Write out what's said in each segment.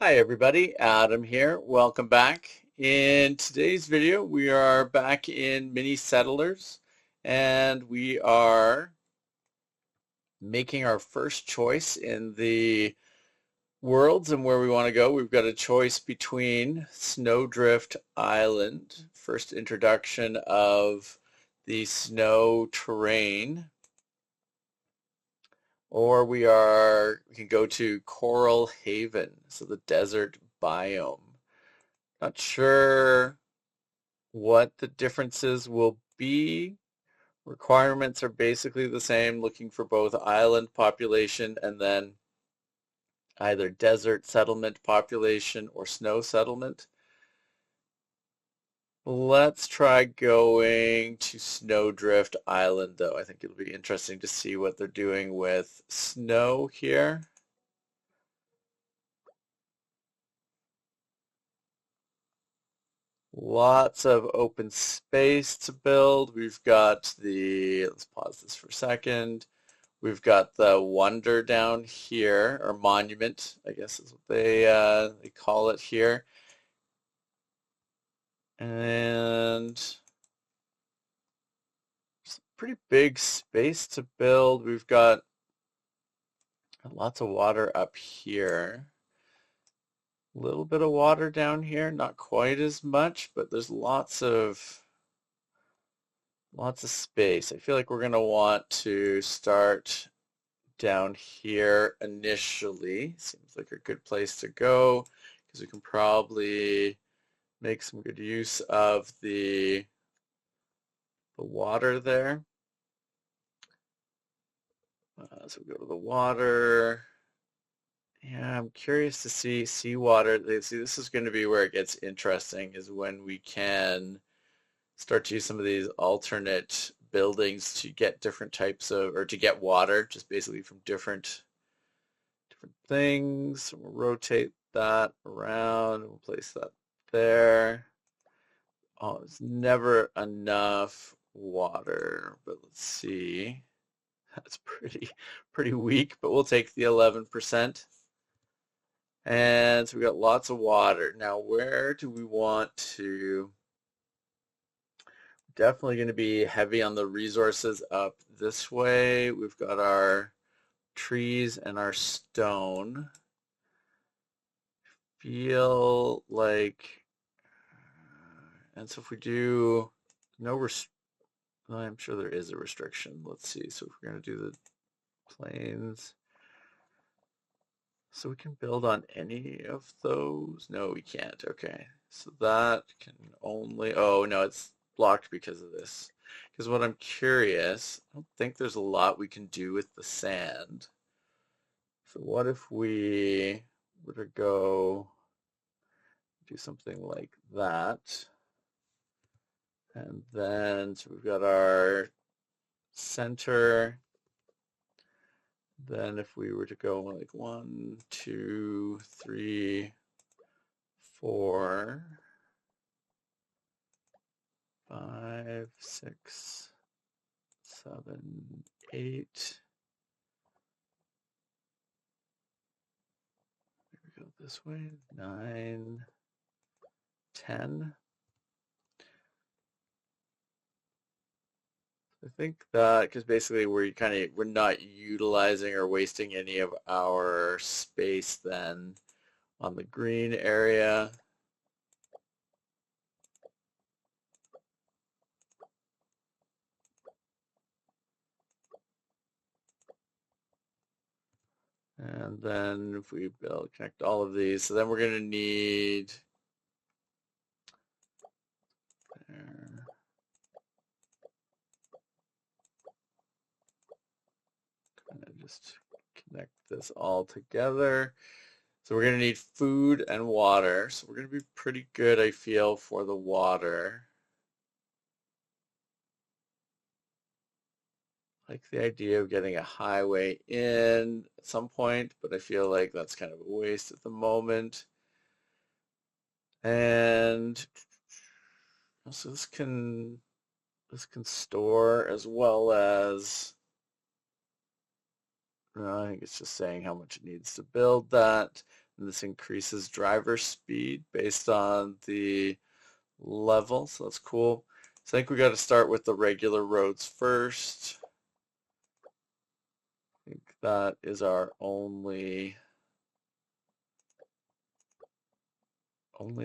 Hi everybody, Adam here. Welcome back. In today's video, we are back in Mini Settlers and we are making our first choice in the worlds and where we want to go. We've got a choice between Snowdrift Island, first introduction of the snow terrain, or we can go to Coral Haven, so the desert biome. Not sure what the differences will be. Requirements are basically the same, looking for both island population and then either desert settlement population or snow settlement. Let's try going to Snowdrift Island, though. I think it'll be interesting to see what they're doing with snow here. Lots of open space to build. Let's pause this for a second. We've got the Wonder down here, or Monument, I guess is what they call it here. And it's a pretty big space to build. We've got lots of water up here. A little bit of water down here, not quite as much, but there's lots of space. I feel like we're going to want to start down here initially. Seems like a good place to go because we can probably make some good use of the water there. So we go to the water. Yeah, I'm curious to see seawater. See, this is going to be where it gets interesting, is when we can start to use some of these alternate buildings to get different types of, or to get water, just basically from different things. So we'll rotate that around and we'll place that there. Oh, it's never enough water, but let's see. That's pretty weak, but we'll take the 11%. And so we got lots of water. Now, where do we want to? Definitely going to be heavy on the resources up this way. We've got our trees and our stone. Feel like, and so if we do I'm sure there is a restriction. Let's see. So if we're going to do the plains, so we can build on any of those. No, we can't. Okay. So that can only, oh no, it's blocked because of this. Because what I'm curious, I don't think there's a lot we can do with the sand. So what if we were to go do something like that? And then, so we've got our center. Then if we were to go like 1, 2, 3, 4, 5, 6, 7, 8. Here we go this way. 9, 10. I think that because basically we're not utilizing or wasting any of our space then on the green area. And then if we connect all of these, so then we're going to need there. Kind of just connect this all together. So we're going to need food and water. So we're going to be pretty good, I feel, for the water. I like the idea of getting a highway in at some point, but I feel like that's kind of a waste at the moment. And so this can store as well as, I think it's just saying how much it needs to build that. And this increases driver speed based on the level, so that's cool. So I think we got to start with the regular roads first. I think that is our only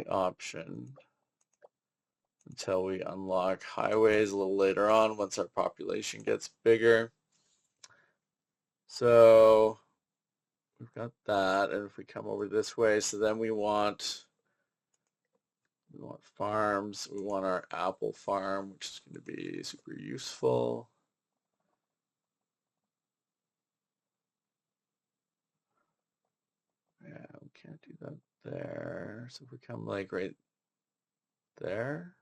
option until we unlock highways a little later on once our population gets bigger. So we've got that, and if we come over this way, so then we want farms. We want our apple farm, which is going to be super useful. Yeah, we can't do that there. So if we come like right there,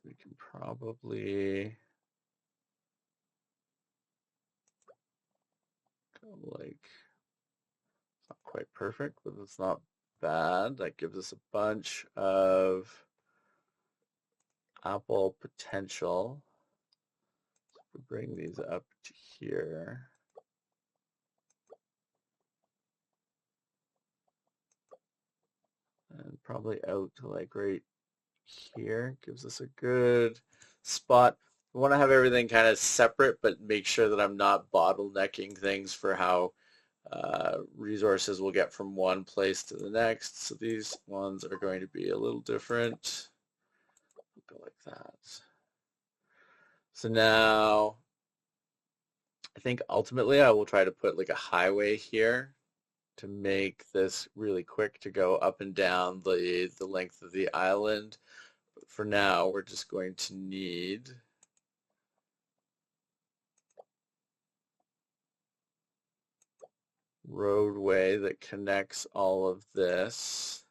we can probably go like, it's not quite perfect, but it's not bad. That gives us a bunch of apple potential. So if we bring these up to here, and probably out to like right here, gives us a good spot. I want to have everything kind of separate, but make sure that I'm not bottlenecking things for how resources will get from one place to the next. So these ones are going to be a little different. We'll go like that. So now I think ultimately I will try to put like a highway here to make this really quick to go up and down the length of the island. But for now, we're just going to need roadway that connects all of this.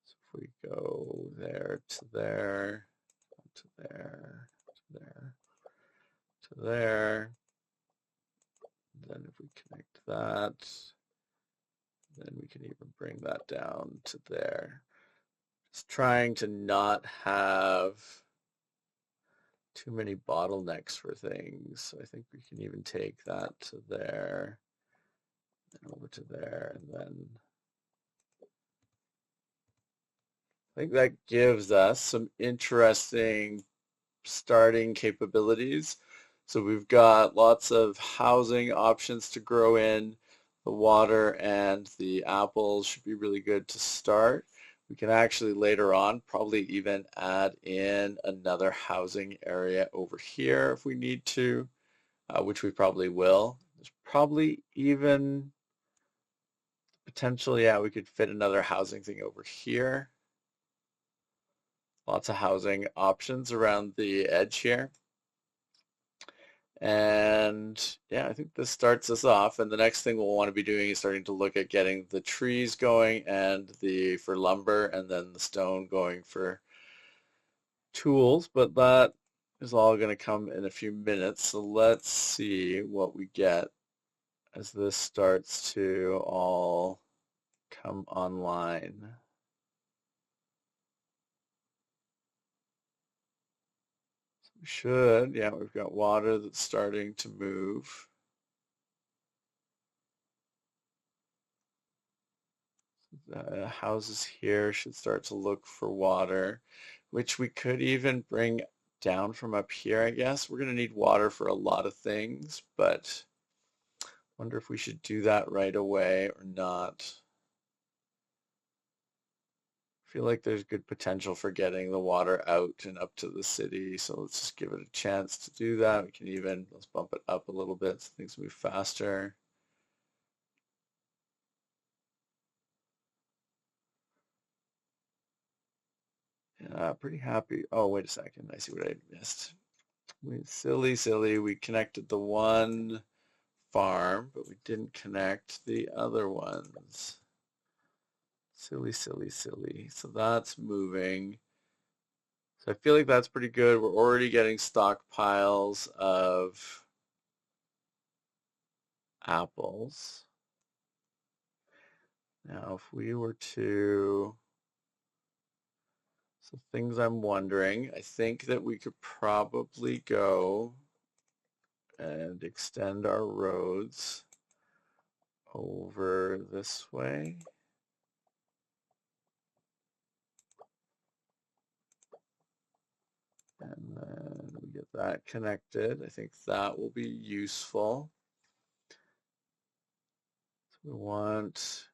So if we go there to there, to there, to there, to there, then if we connect that, then we can even bring that down to there. Just trying to not have too many bottlenecks for things. So I think we can even take that to there and over to there, and then I think that gives us some interesting starting capabilities. So we've got lots of housing options to grow in. The water and the apples should be really good to start. We can actually later on probably even add in another housing area over here if we need to, which we probably will. There's probably even potentially, yeah, we could fit another housing thing over here. Lots of housing options around the edge here. And yeah, I think this starts us off. And the next thing we'll want to be doing is starting to look at getting the trees going and for lumber, and then the stone going for tools. But that is all going to come in a few minutes. So let's see what we get as this starts to all come online. We should, yeah, we've got water that's starting to move. The houses here should start to look for water, which we could even bring down from up here, I guess. We're going to need water for a lot of things, but I wonder if we should do that right away or not. I feel like there's good potential for getting the water out and up to the city, so let's just give it a chance to do that. We can even, let's bump it up a little bit so things move faster. Pretty happy. Oh, wait a second. I see what I missed. Silly. We connected the one farm, but we didn't connect the other ones. Silly. So that's moving. So I feel like that's pretty good. We're already getting stockpiles of apples. Now, if we were to, so things I'm wondering, I think that we could probably go and extend our roads over this way. And then we get that connected. I think that will be useful. So we want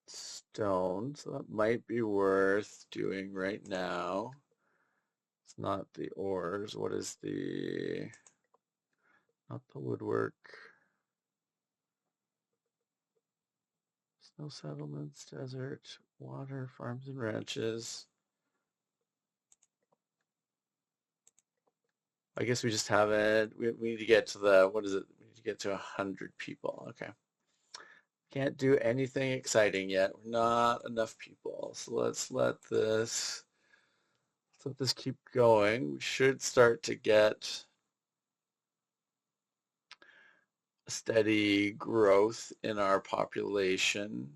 stone, so that might be worth doing right now. It's not the ores. What is not the woodwork. Snow settlements, desert, water, farms and ranches. I guess we just haven't, we need to get to what is it? We need to get to 100 people. Okay. Can't do anything exciting yet. We're not enough people. So let's let this keep going. We should start to get steady growth in our population.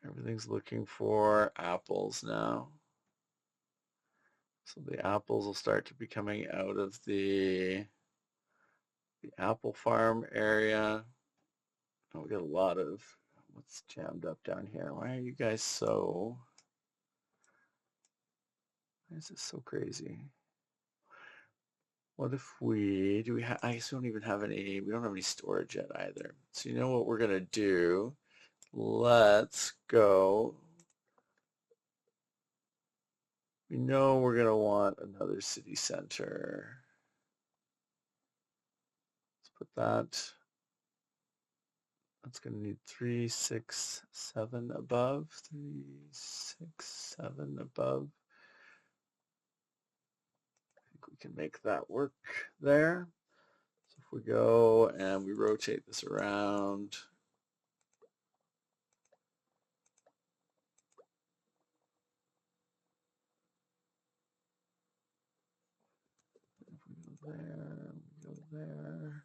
Everything's looking for apples now. So the apples will start to be coming out of the apple farm area. Oh, we got a lot of, what's jammed up down here? Why are you guys why is this so crazy? What if I guess we don't even have we don't have any storage yet either. So you know what we're gonna do? Let's go. We know we're gonna want another city center. Let's put that. That's going to need 3, 6, 7 above. 3, 6, 7 above. I think we can make that work there. So if we go and we rotate this around, if we go there, we go there.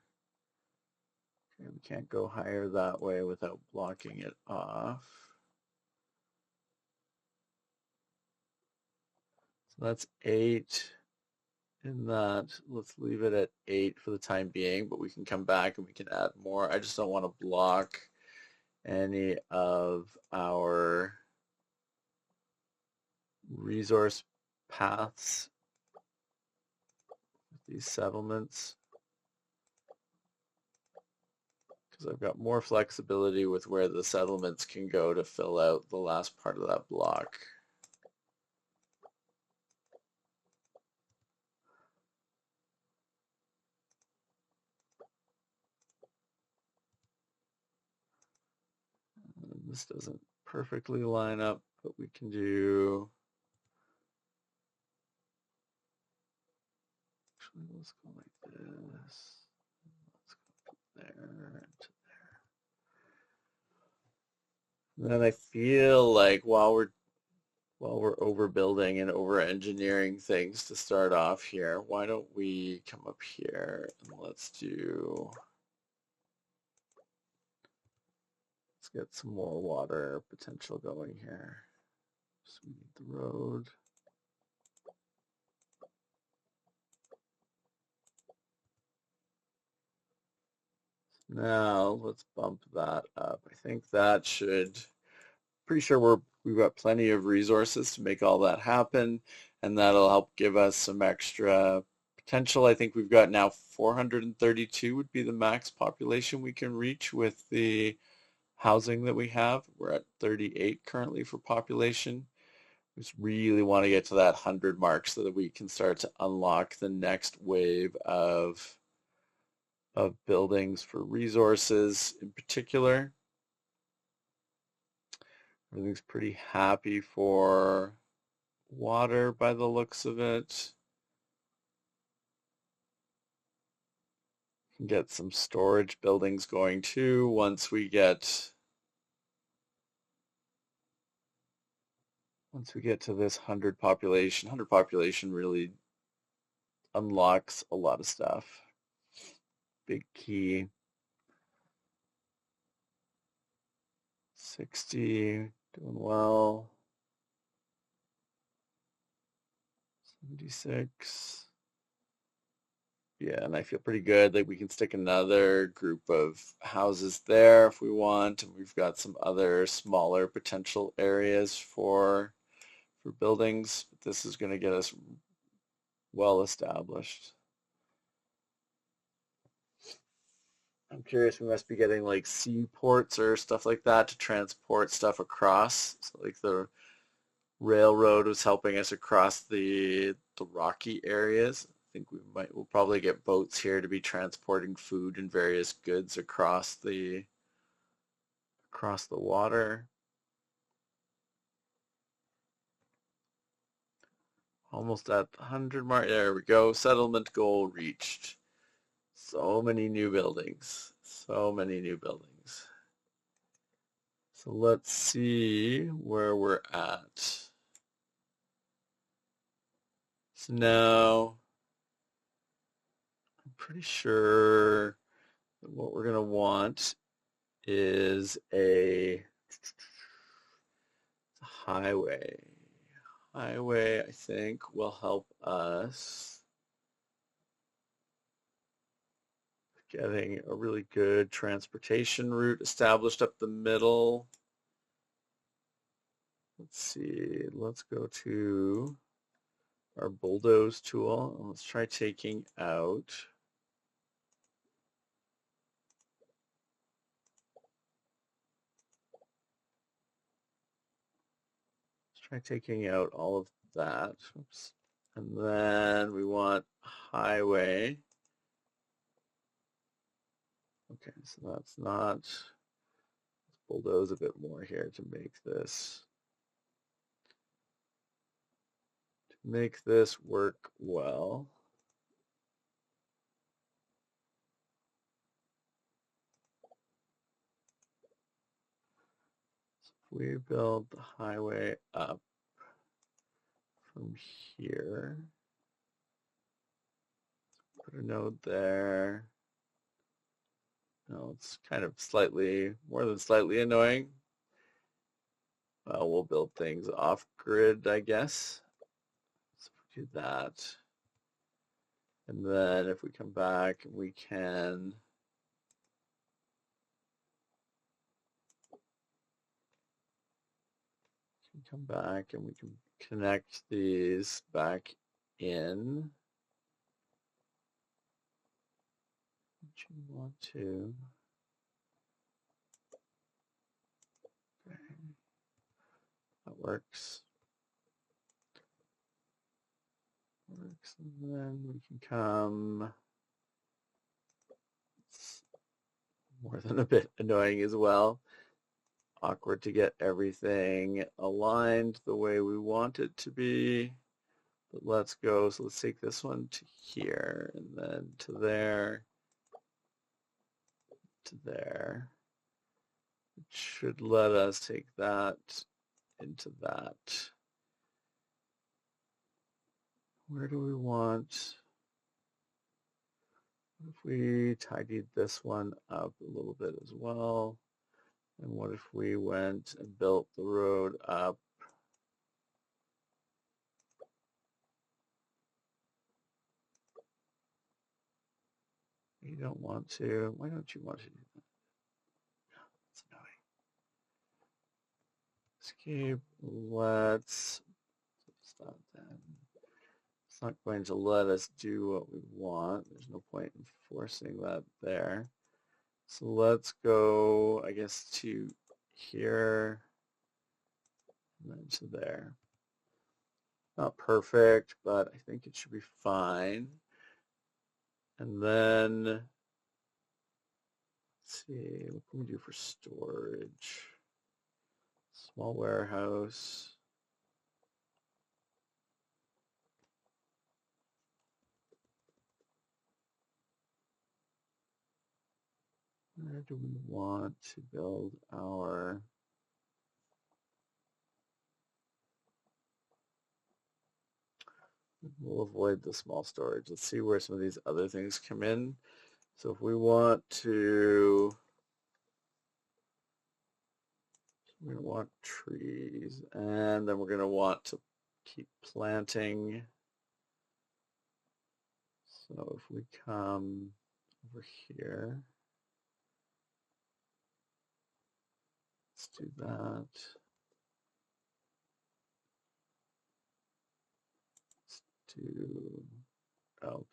Okay, we can't go higher that way without blocking it off. So that's 8 in that. Let's leave it at 8 for the time being, but we can come back and we can add more. I just don't want to block any of our resource paths with these settlements, because I've got more flexibility with where the settlements can go to fill out the last part of that block. And this doesn't perfectly line up, but we can do, actually let's go like this. Let's go there and to there. And then I feel like while we're overbuilding and over engineering things to start off here, why don't we come up here and let's get some more water potential going here. So we need the road. Now let's bump that up. I think that pretty sure we've got plenty of resources to make all that happen, and that'll help give us some extra potential. I think we've got now 432 would be the max population we can reach with the housing that we have. We're at 38 currently for population. We just really want to get to that 100 mark so that we can start to unlock the next wave of buildings for resources in particular. Everything's pretty happy for water by the looks of it. Can get some storage buildings going too once we get to this 100 population. 100 population really unlocks a lot of stuff. Big key. 60, doing well. 76. Yeah, and I feel pretty good. Like we can stick another group of houses there if we want, and we've got some other smaller potential areas for buildings. But this is going to get us well established. I'm curious, we must be getting like seaports or stuff like that to transport stuff across. So like the railroad was helping us across the rocky areas. I think we'll probably get boats here to be transporting food and various goods across the water. Almost at the 100 mark. There we go. Settlement goal reached. So many new buildings. So many new buildings. So let's see where we're at. So now I'm pretty sure that what we're going to want is a highway. Highway, I think, will help us getting a really good transportation route established up the middle. Let's see, let's go to our bulldoze tool and let's try taking out all of that. Oops. And then we want highway. Okay, so that's not, let's bulldoze a bit more here to make this work well. So if we build the highway up from here, put a node there. No, it's kind of slightly, more than slightly annoying. Well, we'll build things off grid, I guess. So if we do that, and then if we come back, we can come back and we can connect these back in. What you want to. Okay. That works. Works, and then we can come. It's more than a bit annoying as well. Awkward to get everything aligned the way we want it to be. But let's go. So let's take this one to here and then to there, to there. It should let us take that into that. Where do we want? What if we tidied this one up a little bit as well? And what if we went and built the road up? You don't want to. Why don't you want to do that? It's annoying. Escape. Let's stop that. It's not going to let us do what we want. There's no point in forcing that there. So let's go, I guess, to here and then to there. Not perfect, but I think it should be fine. And then, let's see, what can we do for storage? Small warehouse. Where do we want to build our... We'll avoid the small storage. Let's see where some of these other things come in. So if we want to, we're going to want trees, and then we're going to want to keep planting So if we come over here, let's do that. Let's do, oh,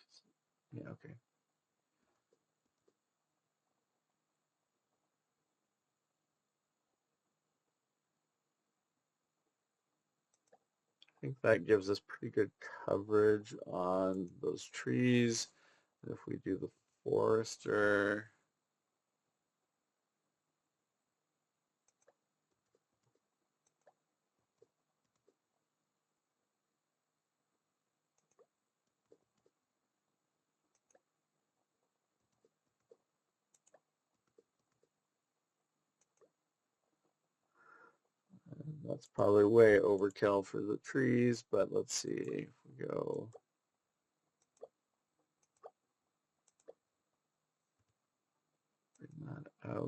yeah, okay. I think that gives us pretty good coverage on those trees. And if we do the forester, that's probably way overkill for the trees, but let's see if we go. Bring that out.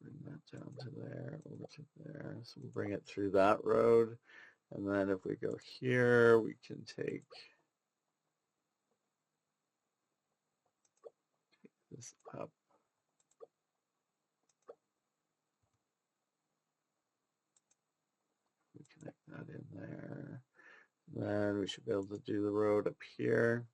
Bring that down to there, over to there. So we'll bring it through that road. And then if we go here, we can take this up. We connect that in there. Then we should be able to do the road up here.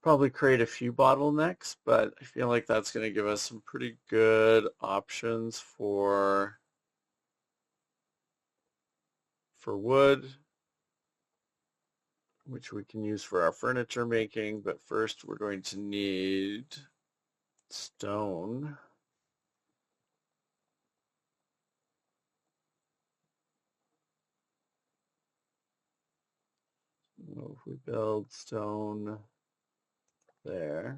Probably create a few bottlenecks, but I feel like that's going to give us some pretty good options for wood, which we can use for our furniture making. But first we're going to need stone. So if we build stone there,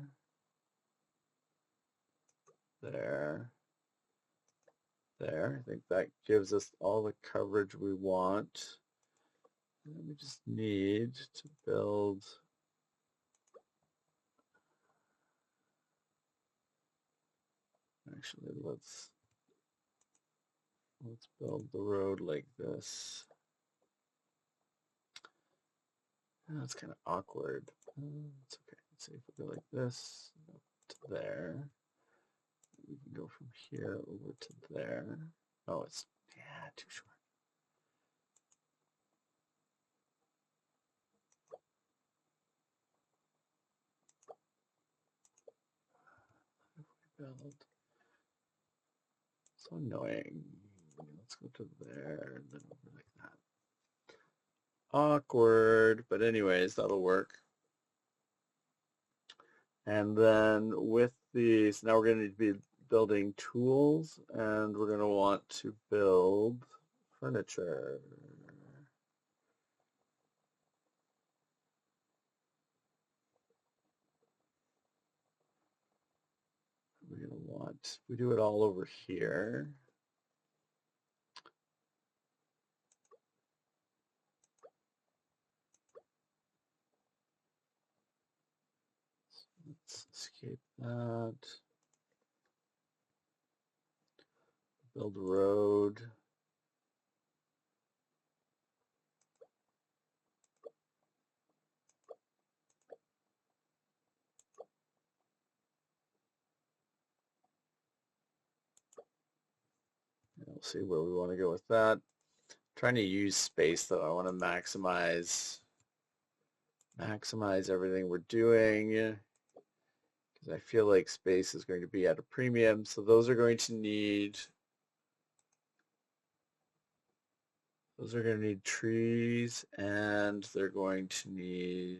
there, there, I think that gives us all the coverage we want. And we just need to build, actually let's build the road like this. That's kind of awkward. It's okay. Let's see if we go like this to there. We can go from here over to there. Oh, it's too short. Build. So annoying. Let's go to there and then over like that. Awkward, but anyways, that'll work. And then with these, now we're going to need to be building tools, and we're going to want to build furniture. We're going to want, we do it all over here. Let's escape that. Build a road. And we'll see where we want to go with that. I'm trying to use space though. I want to maximize everything we're doing, because I feel like space is going to be at a premium. So those are going to need trees, and they're going to need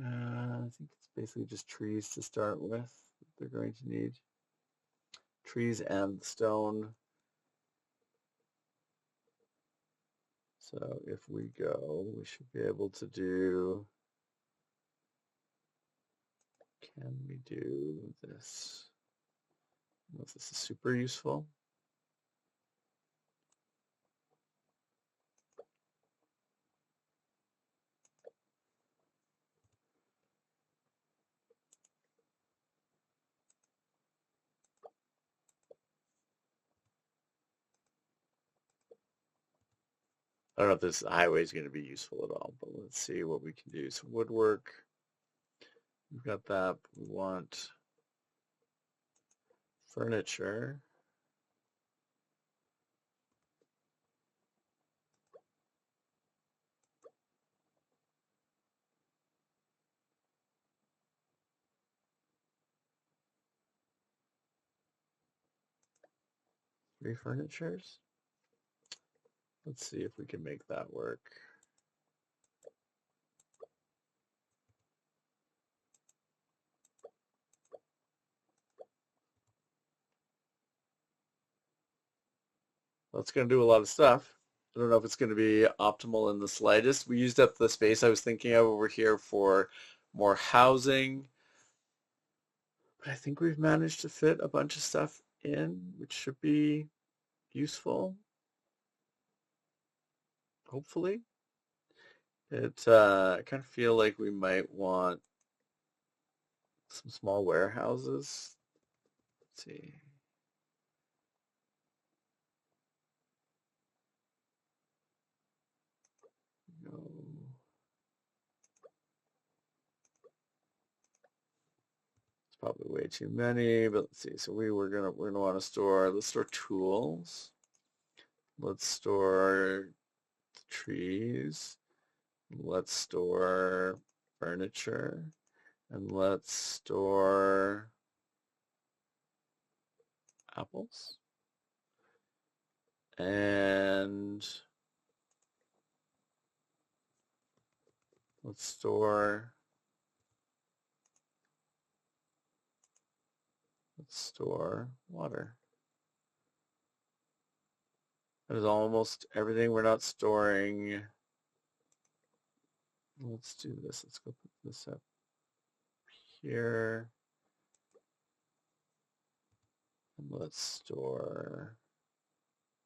I think it's basically just trees to start with. They're going to need trees and stone. So if we go, we should be able to do, can we do this? This is super useful. I don't know if this highway is going to be useful at all, but let's see what we can do. So woodwork, we've got that. We want furniture. Three furnitures. Let's see if we can make that work. Well, it's going to do a lot of stuff. I don't know if it's going to be optimal in the slightest. We used up the space I was thinking of over here for more housing, but I think we've managed to fit a bunch of stuff in, which should be useful, hopefully. I kind of feel like we might want some small warehouses. Let's see. No. It's probably way too many, but let's see. So we're gonna want to store, let's store tools. Let's store trees. Let's store furniture. And let's store apples. And let's store water. That is almost everything we're not storing. Let's do this. Let's go put this up here. And let's store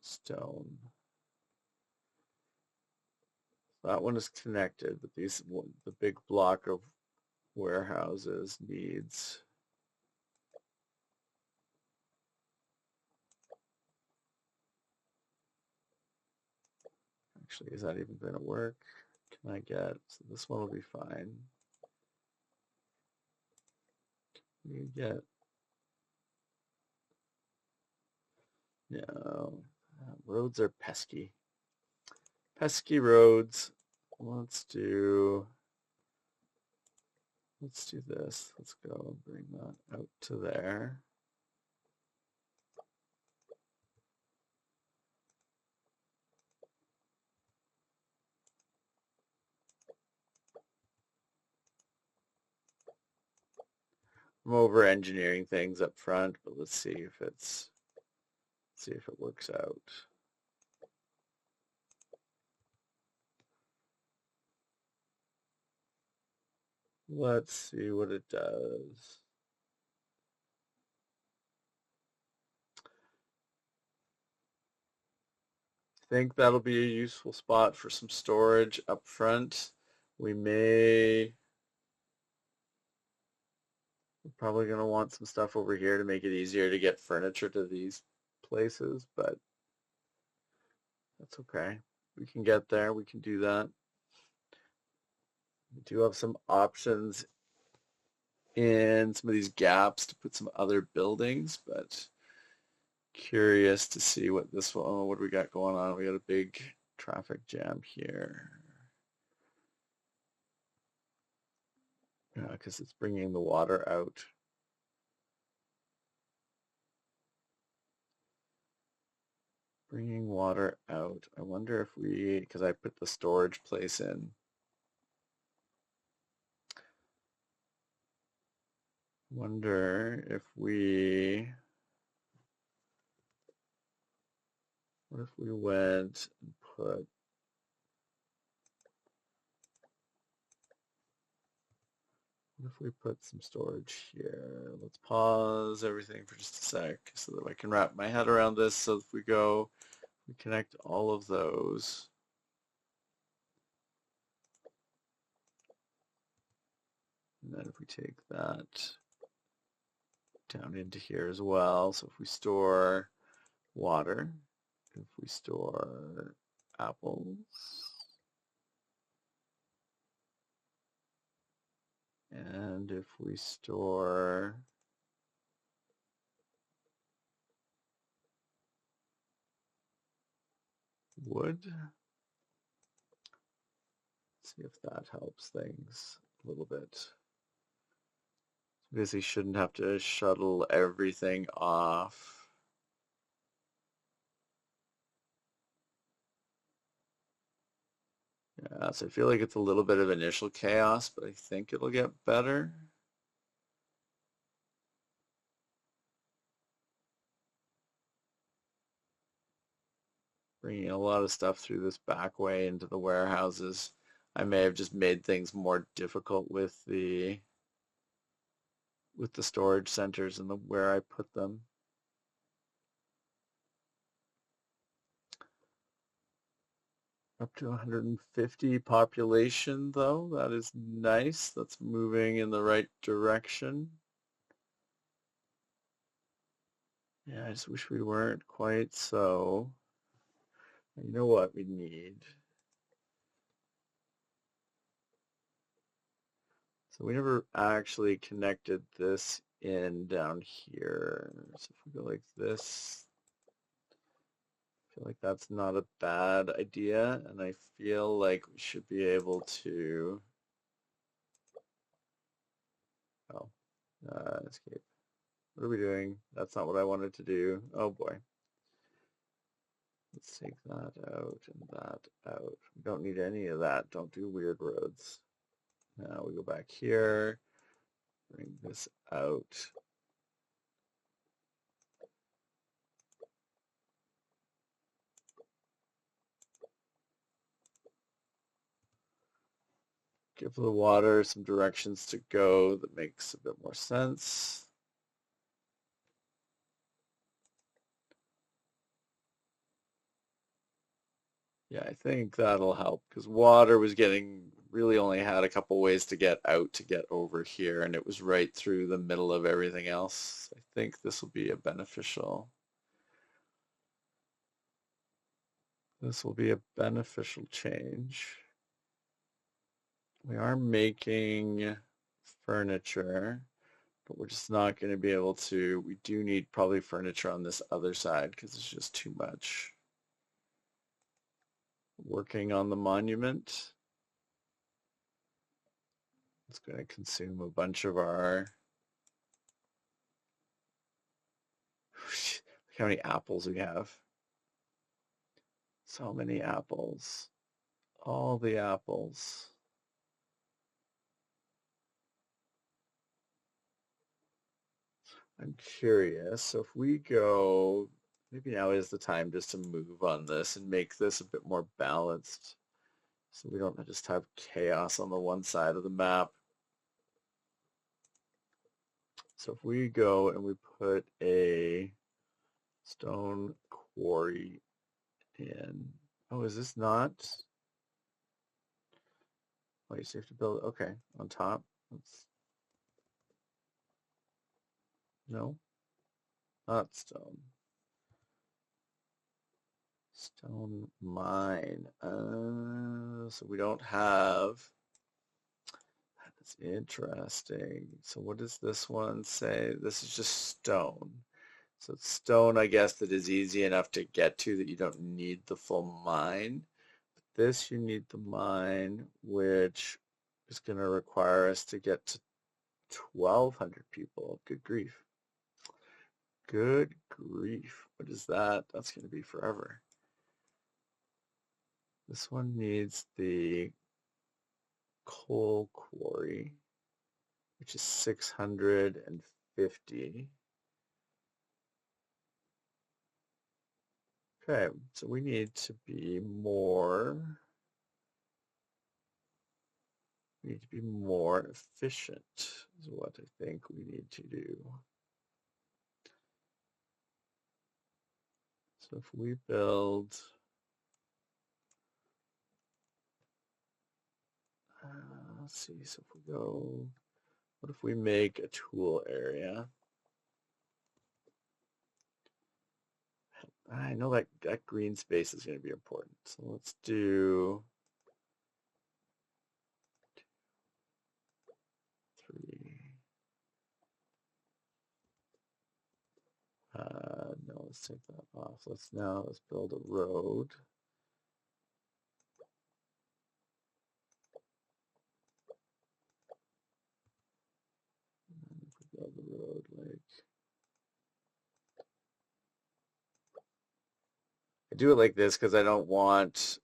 stone. That one is connected, but the big block of warehouses needs. Actually, is that even going to work? Can I get, so this one will be fine. You get, no, roads are pesky. Pesky roads. Let's do this. Let's go and bring that out to there. I'm over engineering things up front, but let's see if it works out. Let's see what it does. I think that'll be a useful spot for some storage up front. We're probably going to want some stuff over here to make it easier to get furniture to these places, but that's okay. We can get there. We can do that. We do have some options in some of these gaps to put some other buildings, but curious to see what this one, what do we got going on? We got a big traffic jam here. Yeah, because it's bringing the water out. Bringing water out. I wonder if because I put the storage place in. Wonder if what if we went and put What if we put some storage here? Let's pause everything for just a sec so that I can wrap my head around this. So if we go, we connect all of those. And then if we take that down into here as well. So if we store water, if we store apples, and if we store wood, see if that helps things a little bit. Because he shouldn't have to shuttle everything off. Yeah, so I feel like it's a little bit of initial chaos, but I think it'll get better. Bringing a lot of stuff through this back way into the warehouses. I may have just made things more difficult with the storage centers and where I put them. Up to 150 population though. That is nice. That's moving in the right direction. Yeah, I just wish we weren't quite so. You know what we need? So we never actually connected this in down here. So if we go like this, I feel like that's not a bad idea. And I feel like we should be able to, oh, escape. What are we doing? That's not what I wanted to do. Oh boy. Let's take that out and that out. We don't need any of that. Don't do weird roads. Now we go back here, bring this out. Give the water some directions to go that makes a bit more sense. Yeah, I think that'll help because water was getting really only had a couple ways to get out to get over here, and it was right through the middle of everything else. I think this will be a beneficial. This will be a beneficial change. We are making furniture, but we're just not going to be able to. We do need probably furniture on this other side because it's just too much. Working on the monument. It's going to consume a bunch of our. Look how many apples we have. So many apples. All the apples. I'm curious. So if we go, maybe now is the time just to move on this and make this a bit more balanced. So we don't just have chaos on the one side of the map. So if we go and we put a stone quarry in, oh, is this not? Oh, you have to build, okay, on top. Let's, no, not stone. Stone mine. So we don't have, that's interesting. So what does this one say? This is just stone. So it's stone, I guess, that is easy enough to get to that you don't need the full mine. But this you need the mine, which is going to require us to get to 1,200 people. Good grief. Good grief. What is that? That's going to be forever. This one needs the coal quarry, which is 650. Okay, so we need to be more. We need to be more efficient is what I think we need to do. So if we build, let's see, so if we go, what if we make a tool area? I know that green space is going to be important. So let's do 3. No, let's take that off. Let's build a road. And if we build the road like I do it like this because I don't want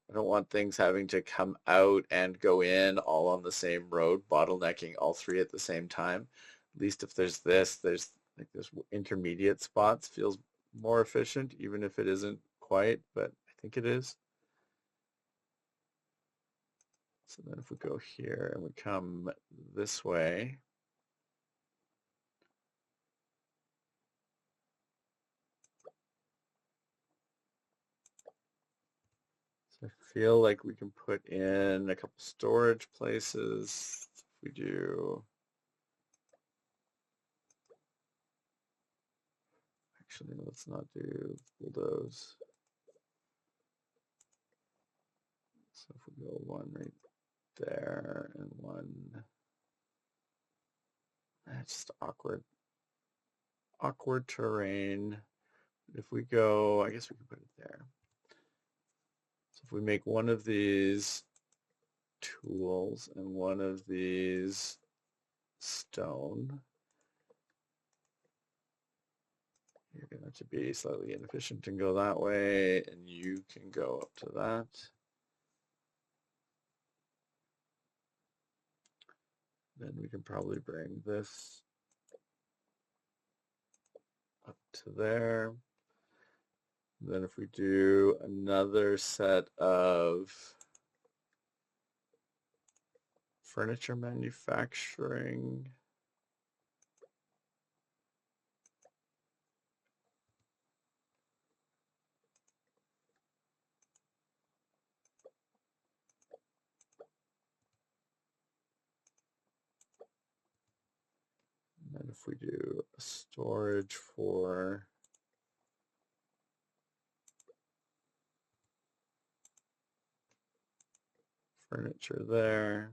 things having to come out and go in all on the same road, bottlenecking all 3 at the same time. At least if there's intermediate spots feels more efficient, even if it isn't quite, but I think it is. So then if we go here and we come this way, so I feel like we can put in a couple storage places. If we do, actually, let's not do bulldoze. So if we go one right there and one, that's just awkward terrain. If we go, I guess we can put it there. So if we make one of these tools and one of these stone, you're going to have to be slightly inefficient and go that way, and you can go up to that. Then we can probably bring this up to there. Then if we do another set of furniture manufacturing, and then if we do a storage for furniture there.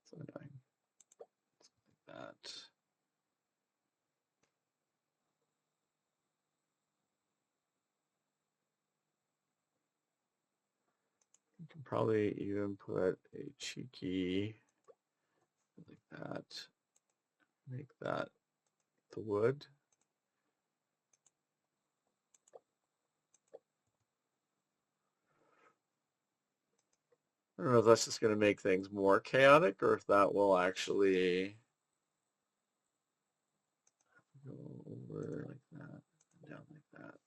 So annoying. Like that. You can probably even put a cheeky like that. Make that the wood. I don't know if that's just going to make things more chaotic or if that will actually go over like that, and down like that.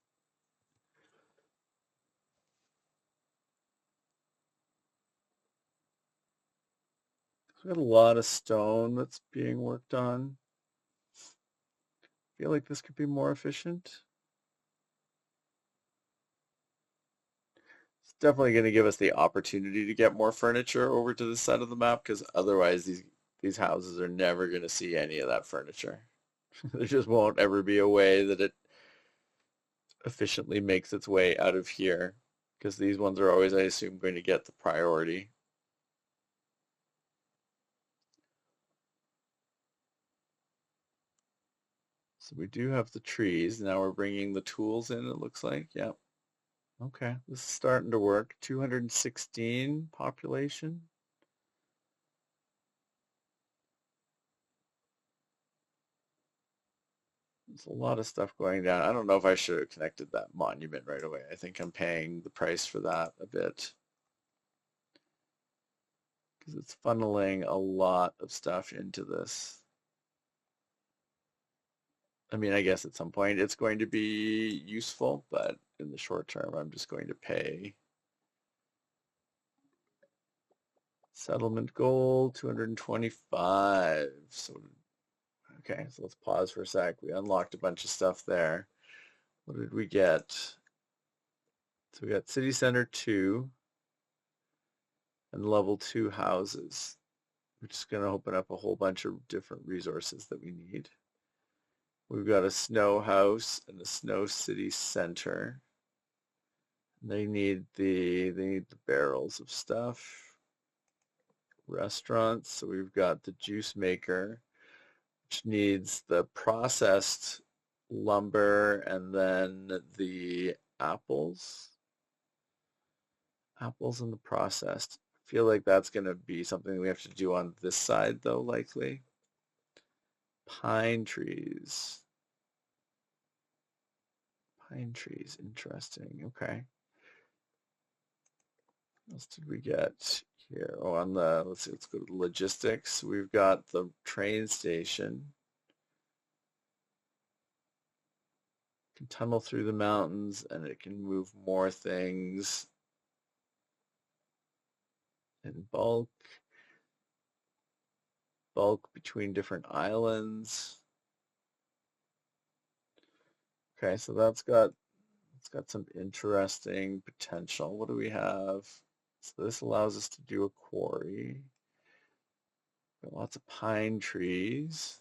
So we got a lot of stone that's being worked on. I feel like this could be more efficient. It's definitely going to give us the opportunity to get more furniture over to this side of the map because otherwise these houses are never going to see any of that furniture. There just won't ever be a way that it efficiently makes its way out of here because these ones are always, I assume, going to get the priority. So we do have the trees. Now we're bringing the tools in, it looks like. Yep. Okay, this is starting to work. 216 population. There's a lot of stuff going down. I don't know if I should have connected that monument right away. I think I'm paying the price for that a bit because it's funneling a lot of stuff into this. I mean, I guess at some point it's going to be useful, but in the short term, I'm just going to pay Settlement goal 225. So okay, so let's pause for a sec. We unlocked a bunch of stuff there. What did we get? So we got City Center 2 and level 2 houses, which is going to open up a whole bunch of different resources that we need. We've got a snow house and a snow city center. They need the barrels of stuff. Restaurants, so we've got the juice maker, which needs the processed lumber and then the apples. Apples and the processed. I feel like that's going to be something we have to do on this side though, likely. Pine trees. Pine trees, interesting. Okay. What else did we get here? Oh, on the, let's see, let's go to logistics. We've got the train station. Can tunnel through the mountains and it can move more things in bulk between different islands. Okay, so it's got some interesting potential. What do we have? So this allows us to do a quarry. Got lots of pine trees.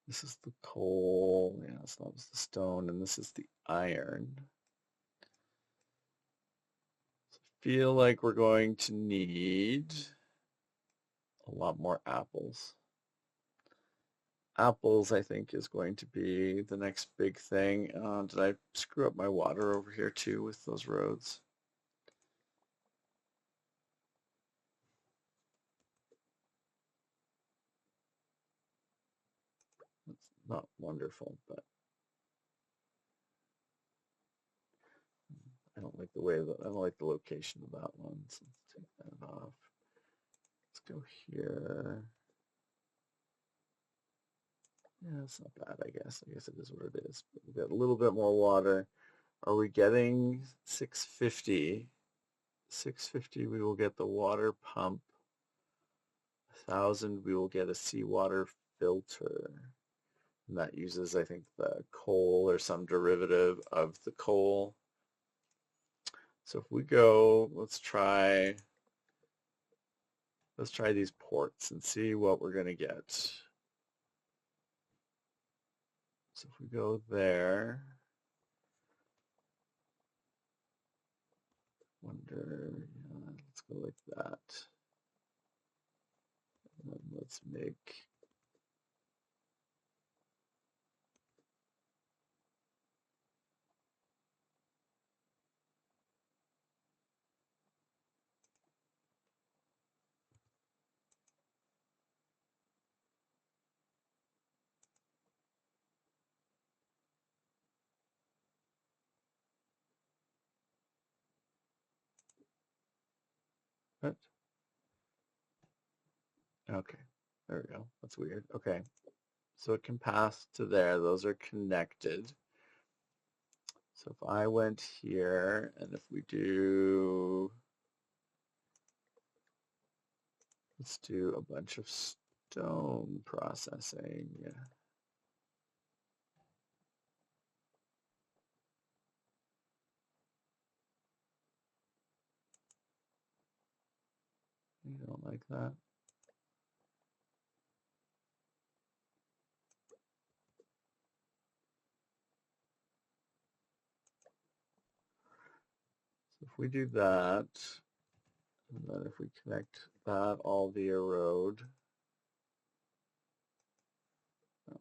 This is the coal. Yeah, so that was the stone, and this is the iron. So I feel like we're going to need a lot more apples. Apples, I think, is going to be the next big thing. Did I screw up my water over here too with those roads? That's not wonderful, but I don't like the way that I don't like the location of that one. So let's take that off. Let's go here. Yeah, it's not bad, I guess. I guess it is what it is. But we got a little bit more water. Are we getting 650? 650, we will get the water pump. 1,000, we will get a seawater filter. And that uses, I think, the coal or some derivative of the coal. So if we go, let's try these ports and see what we're going to get. So if we go there, wonder, yeah, let's go like that. And then let's make, what? Okay, there we go. That's weird. Okay, so it can pass to there. Those are connected. So if I went here and if we do, let's do a bunch of stone processing. Yeah. You don't like that? So if we do that, and then if we connect that all via road, oh,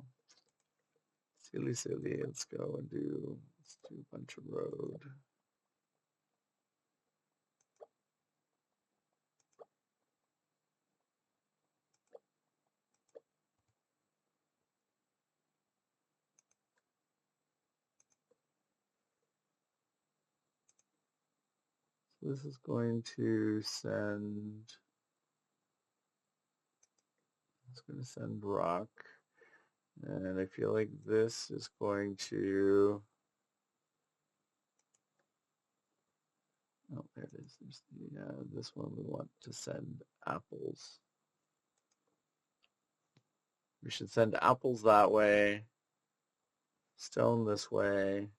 silly, let's go and let's do a bunch of road. So this is going to send, it's going to send rock. And I feel like this is going to Oh, there it is. There's this one we want to send apples. We should send apples that way, stone this way.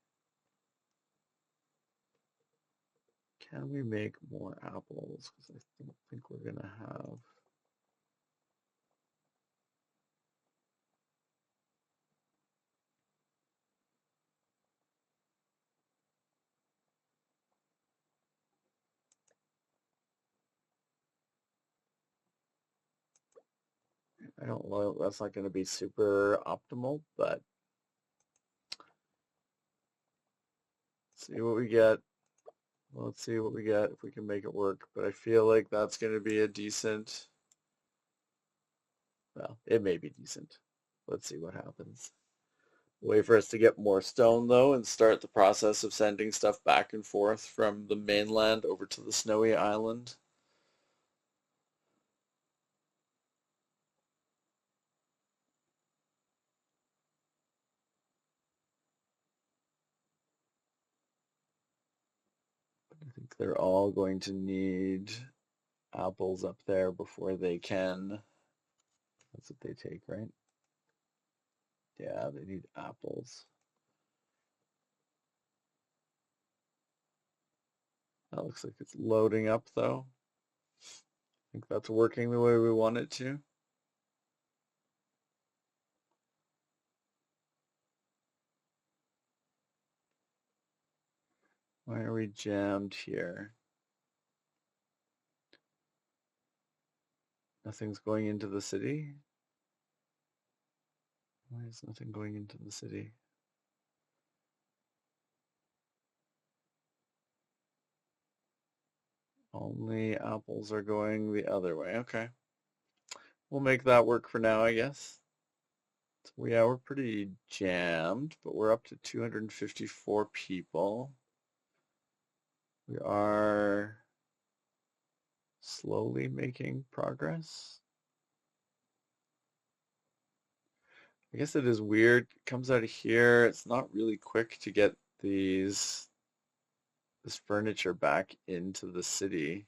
Can we make more apples? Because I don't think we're gonna have. I don't know. That's not going to be super optimal, but see what we get. Let's see what we get if we can make it work. But I feel like that's going to be a decent. Well, it may be decent. Let's see what happens. Wait for us to get more stone though and start the process of sending stuff back and forth from the mainland over to the snowy island. I think they're all going to need apples up there before they can. That's what they take, right? Yeah, they need apples. That looks like it's loading up though. I think that's working the way we want it to. Why are we jammed here? Nothing's going into the city? Why is nothing going into the city? Only apples are going the other way. Okay. We'll make that work for now, I guess. So, yeah, we're pretty jammed, but we're up to 254 people. We are slowly making progress. I guess it is weird. It comes out of here. It's not really quick to get this furniture back into the city.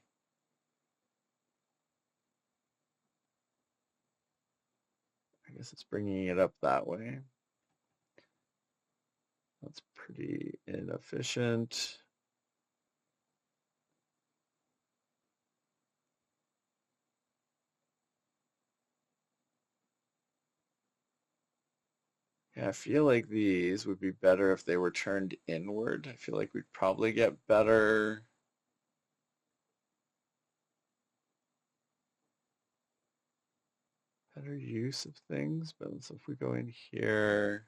I guess it's bringing it up that way. That's pretty inefficient. Yeah, I feel like these would be better if they were turned inward. I feel like we'd probably get better use of things. But so if we go in here,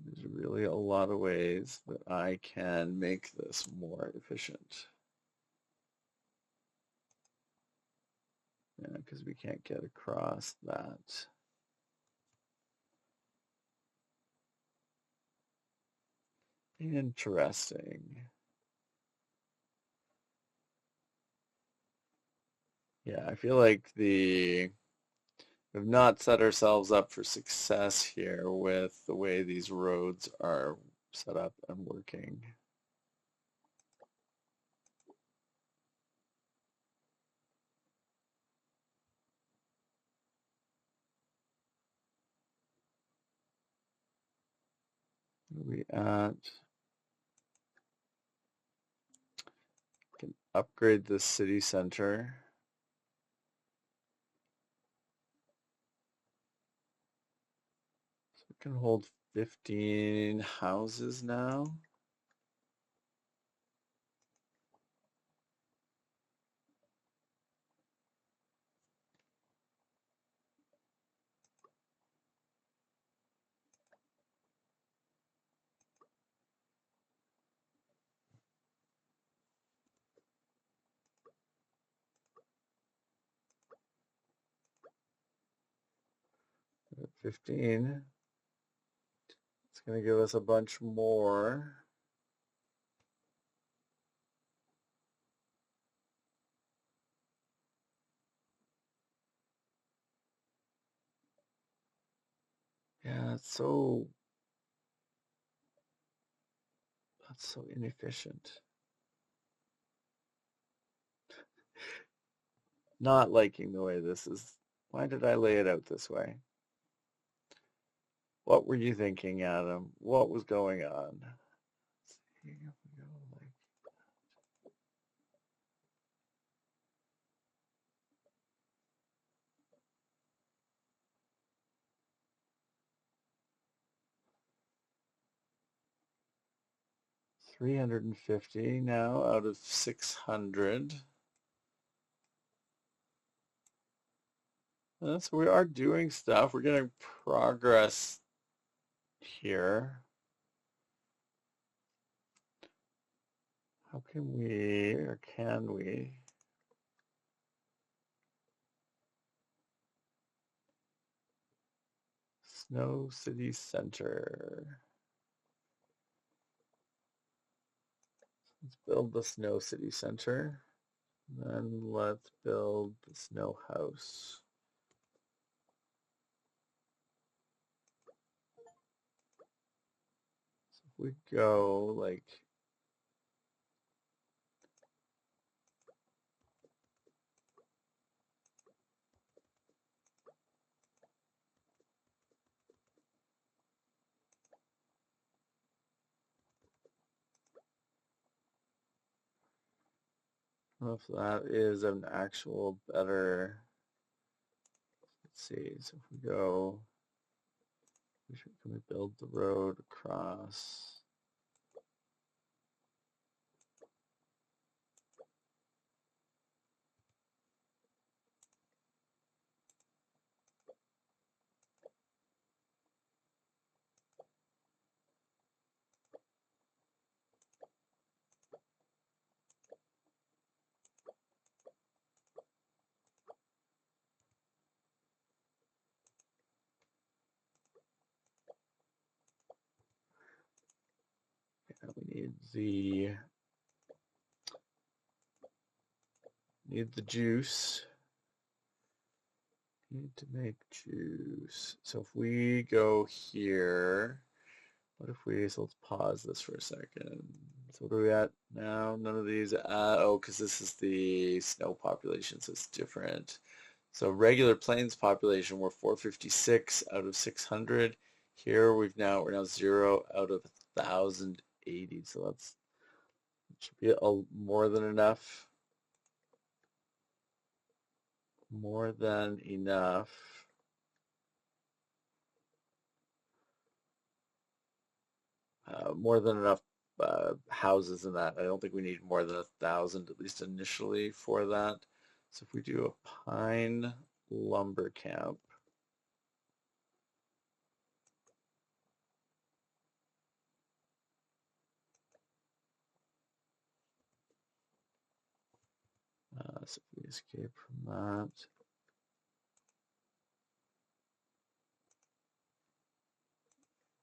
there's really a lot of ways that I can make this more efficient. Yeah, because we can't get across that. Interesting. Yeah, I feel like we've not set ourselves up for success here with the way these roads are set up and working. Where are we at? Can upgrade the city center. So it can hold 15 houses now. At 15. It's going to give us a bunch more. that's so inefficient. Not liking the way this is. Why did I lay it out this way? What were you thinking, Adam? What was going on? Let's see if we go like 350 now out of 600. So we are doing stuff. We're getting progress here. How can we, or can we? Snow City Center. Let's build the Snow City Center. Then let's build the Snow House. So if we go like I don't know if that is an actual better, let's see, so if we go, can we build the road across? Yeah, we need the juice. Need to make juice. So if we go here, what if we, so let's pause this for a second. So what are we at now? None of these, oh, because this is the snow population, so it's different. So regular plains population, we're 456 out of 600. Here we're now 0 out of 1,080. So that should be more than enough. More than enough. More than enough houses in that. I don't think we need more than 1,000, at least initially, for that. So if we do a pine lumber camp, so if we escape from that,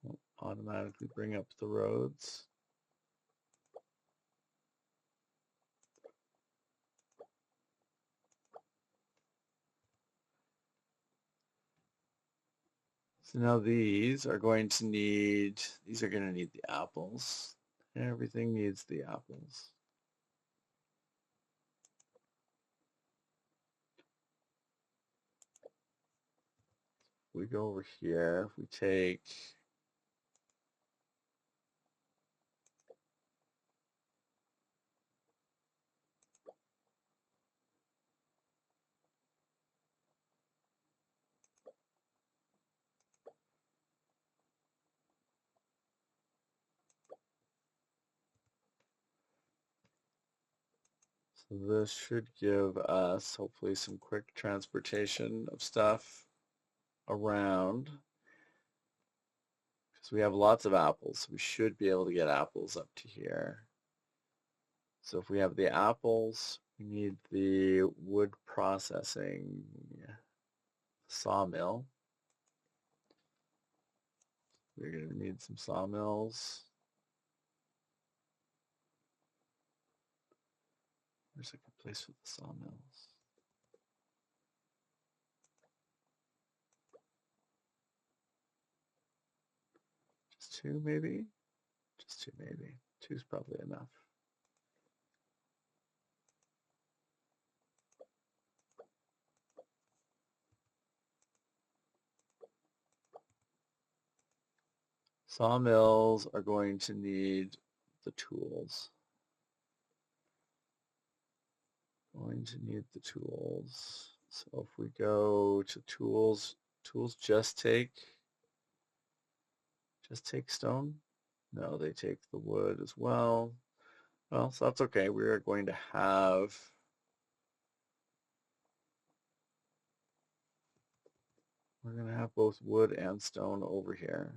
we'll automatically bring up the roads. So now these are going to need the apples. Everything needs the apples. We go over here, if we take so this should give us hopefully some quick transportation of stuff around because we have lots of apples. So we should be able to get apples up to here. So if we have the apples, we need the wood processing sawmill. We're going to need some sawmills. Where's a good place for the sawmills? Two maybe? Just two maybe. Two's probably enough. Sawmills are going to need the tools. Going to need the tools. So if we go to tools, tools just take stone? No, they take the wood as well. Well, so that's okay. We are going to have both wood and stone over here.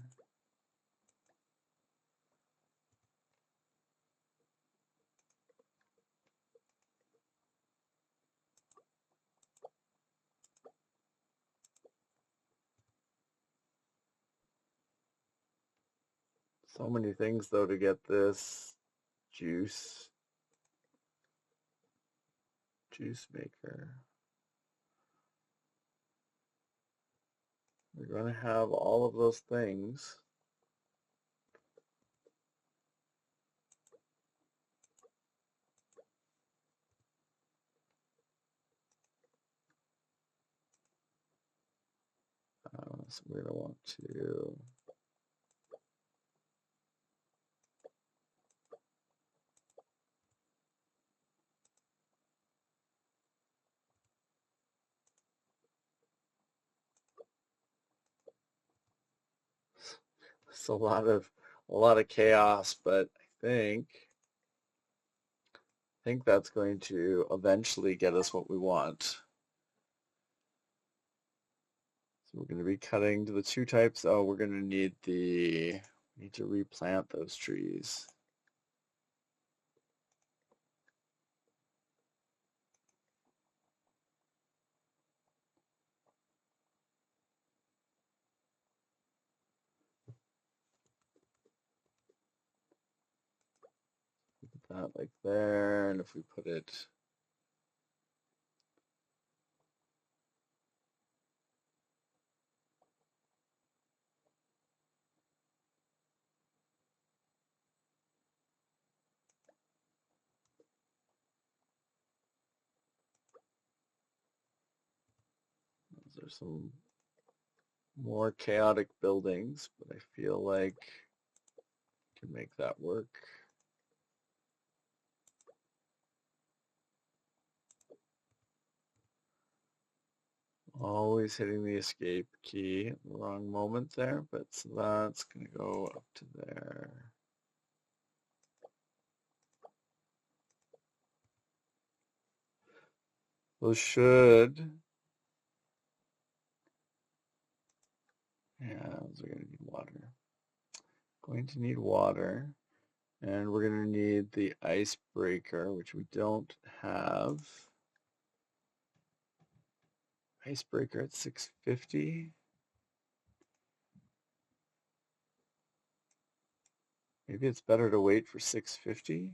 So many things though to get this juice maker. We're going to have all of those things. So we're going to want to it's a lot of chaos, but I think that's going to eventually get us what we want. So we're going to be cutting to the two types. Oh, we're going to need we need to replant those trees. Put that like there, and if we put it there's some more chaotic buildings, but I feel like I can make that work. Always hitting the escape key at the wrong moment there, but so that's going to go up to there. Those should, yeah, those are going to need water. Going to need water, and we're going to need the icebreaker, which we don't have. Icebreaker at 650. Maybe it's better to wait for 650.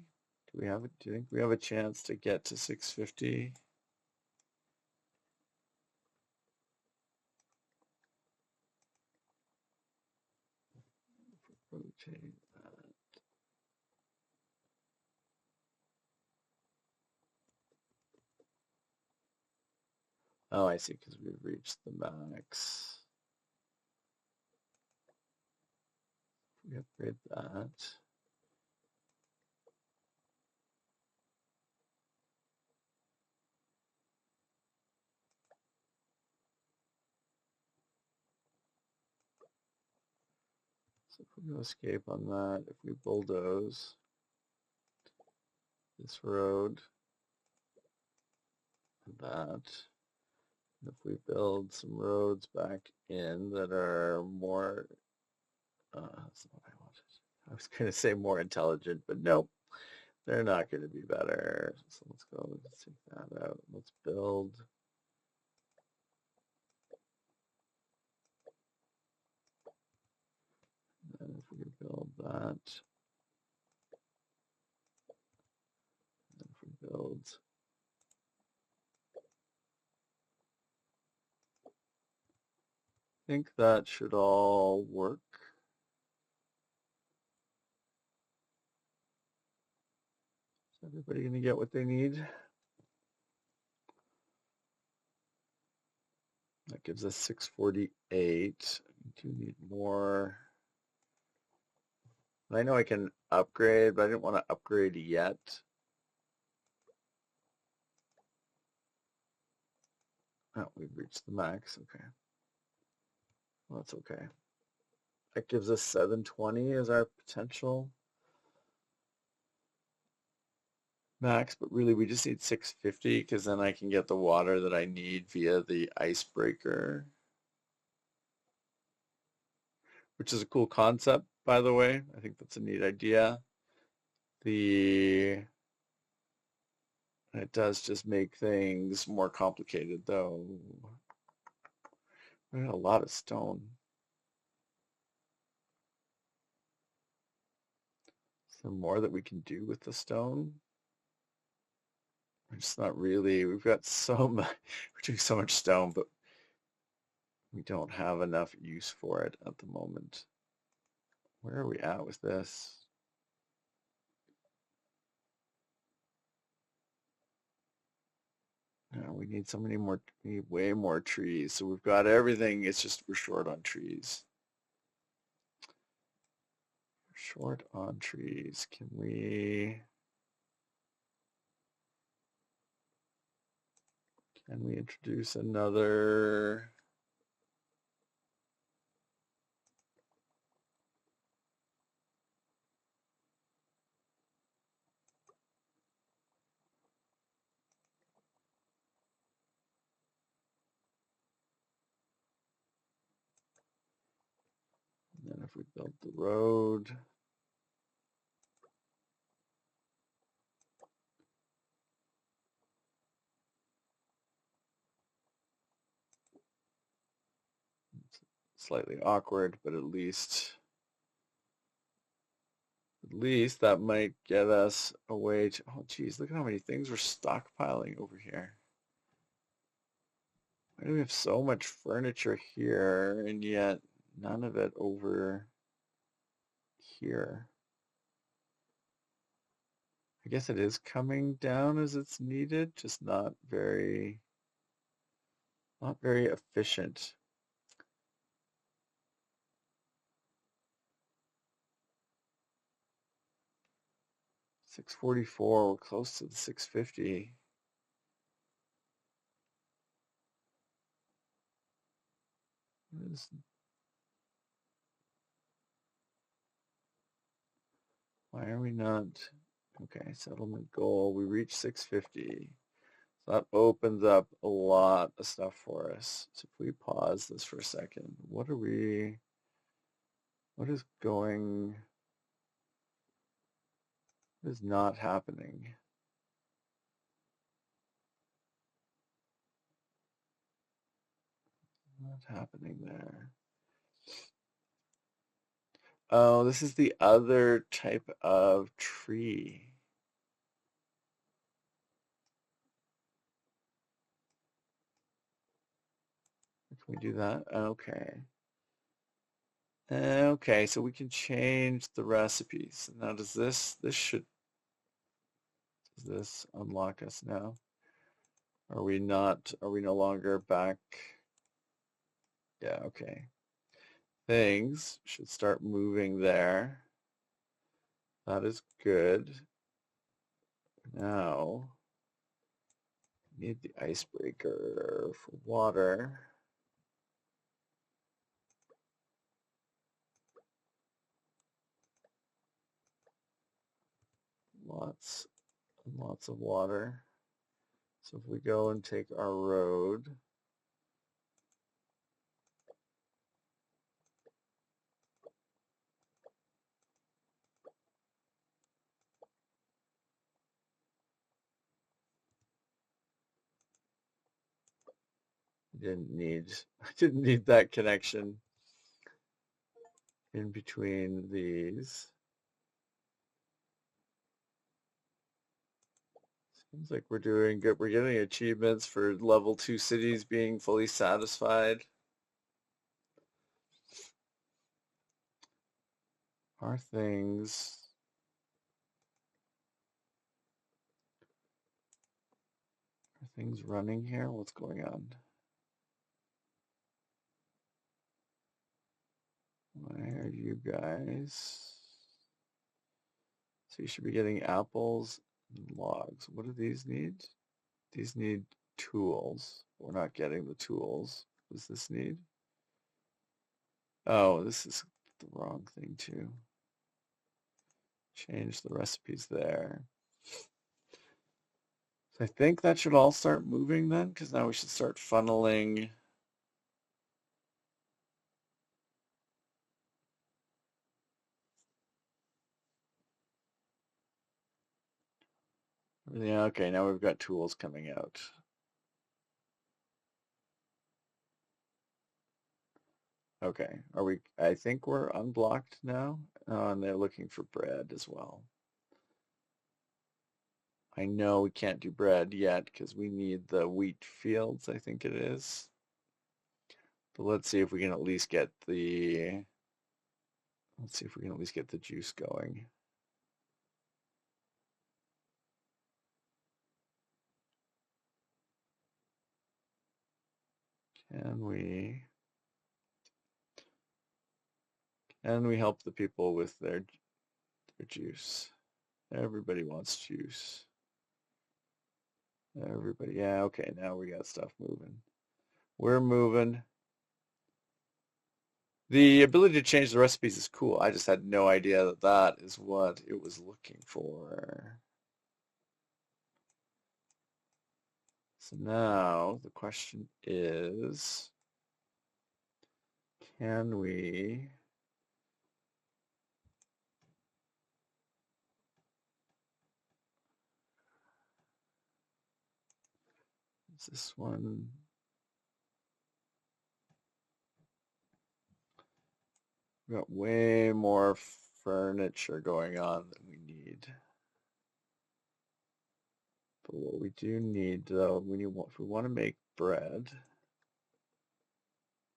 Do you think we have a chance to get to 650? Rotate that. Oh, I see, because we've reached the max. We upgrade that. So if we go escape on that, if we bulldoze this road and that, and if we build some roads back in that are more, that's not what I wanted. I was going to say more intelligent, but nope, they're not going to be better. So let's take that out. Let's build. And if we can build that, and if we build I think that should all work. everybody going to get what they need? That gives us 648. We do need more. I know I can upgrade, but I didn't want to upgrade yet. Oh, we've reached the max. Okay. Well, that's okay. That gives us 720 as our potential max, but really we just need 650 because then I can get the water that I need via the icebreaker, which is a cool concept, by the way. I think that's a neat idea. It does just make things more complicated, though. We got a lot of stone. Is there more that we can do with the stone? We're just not really. We've got so much. We're doing so much stone, but we don't have enough use for it at the moment. Where are we at with this? No, we need so many more, we need way more trees. So we've got everything. It's just we're short on trees. We're short on trees. Can we introduce another? And then if we build the road, it's slightly awkward, but at least that might get us a way to, oh geez, look at how many things we're stockpiling over here. Why do we have so much furniture here and yet none of it over here? I guess it is coming down as it's needed, just not very efficient. $644, we're close to the 650. Why are we not? Okay, settlement goal. We reached 650. So that opens up a lot of stuff for us. So if we pause this for a second, what is not happening? Not happening there. Oh, this is the other type of tree. Can we do that? Okay. Okay, so we can change the recipes. Now does this unlock us now? Are we no longer back? Yeah, okay. Things should start moving there. That is good. Now, need the icebreaker for water. Lots and lots of water. So if we go and take our road, I didn't need that connection in between these. Seems like we're doing good. We're getting achievements for level 2 cities being fully satisfied. Are things things running here? What's going on? Why are you guys? So you should be getting apples and logs. What do these need? These need tools. We're not getting the tools. What does this need? Oh, this is the wrong thing too. Change the recipes there. So I think that should all start moving then, because now we should start funneling. Yeah, okay, now we've got tools coming out. Okay, I think we're unblocked now, and they're looking for bread as well. I know we can't do bread yet because we need the wheat fields, I think it is. But let's see if we can at least get the juice going. Can we help the people with their juice? Everybody wants juice. Everybody, yeah, okay, now we got stuff moving. We're moving. The ability to change the recipes is cool. I just had no idea that that is what it was looking for. So now the question is, can we is this one? We've got way more furniture going on than we need. But what we do need, though, if we want to make bread,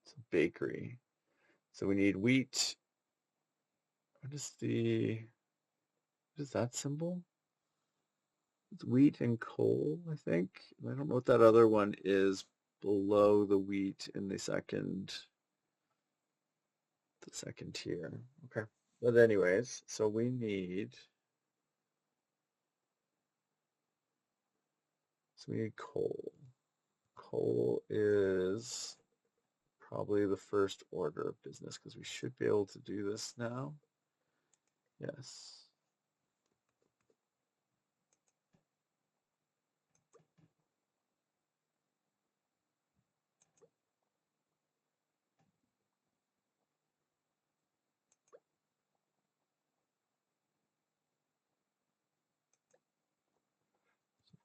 it's a bakery. So we need wheat. What is that symbol? It's wheat and coal, I think. I don't know what that other one is below the wheat in the second tier. Okay. But anyways, so we need coal. Coal is probably the first order of business because we should be able to do this now. Yes.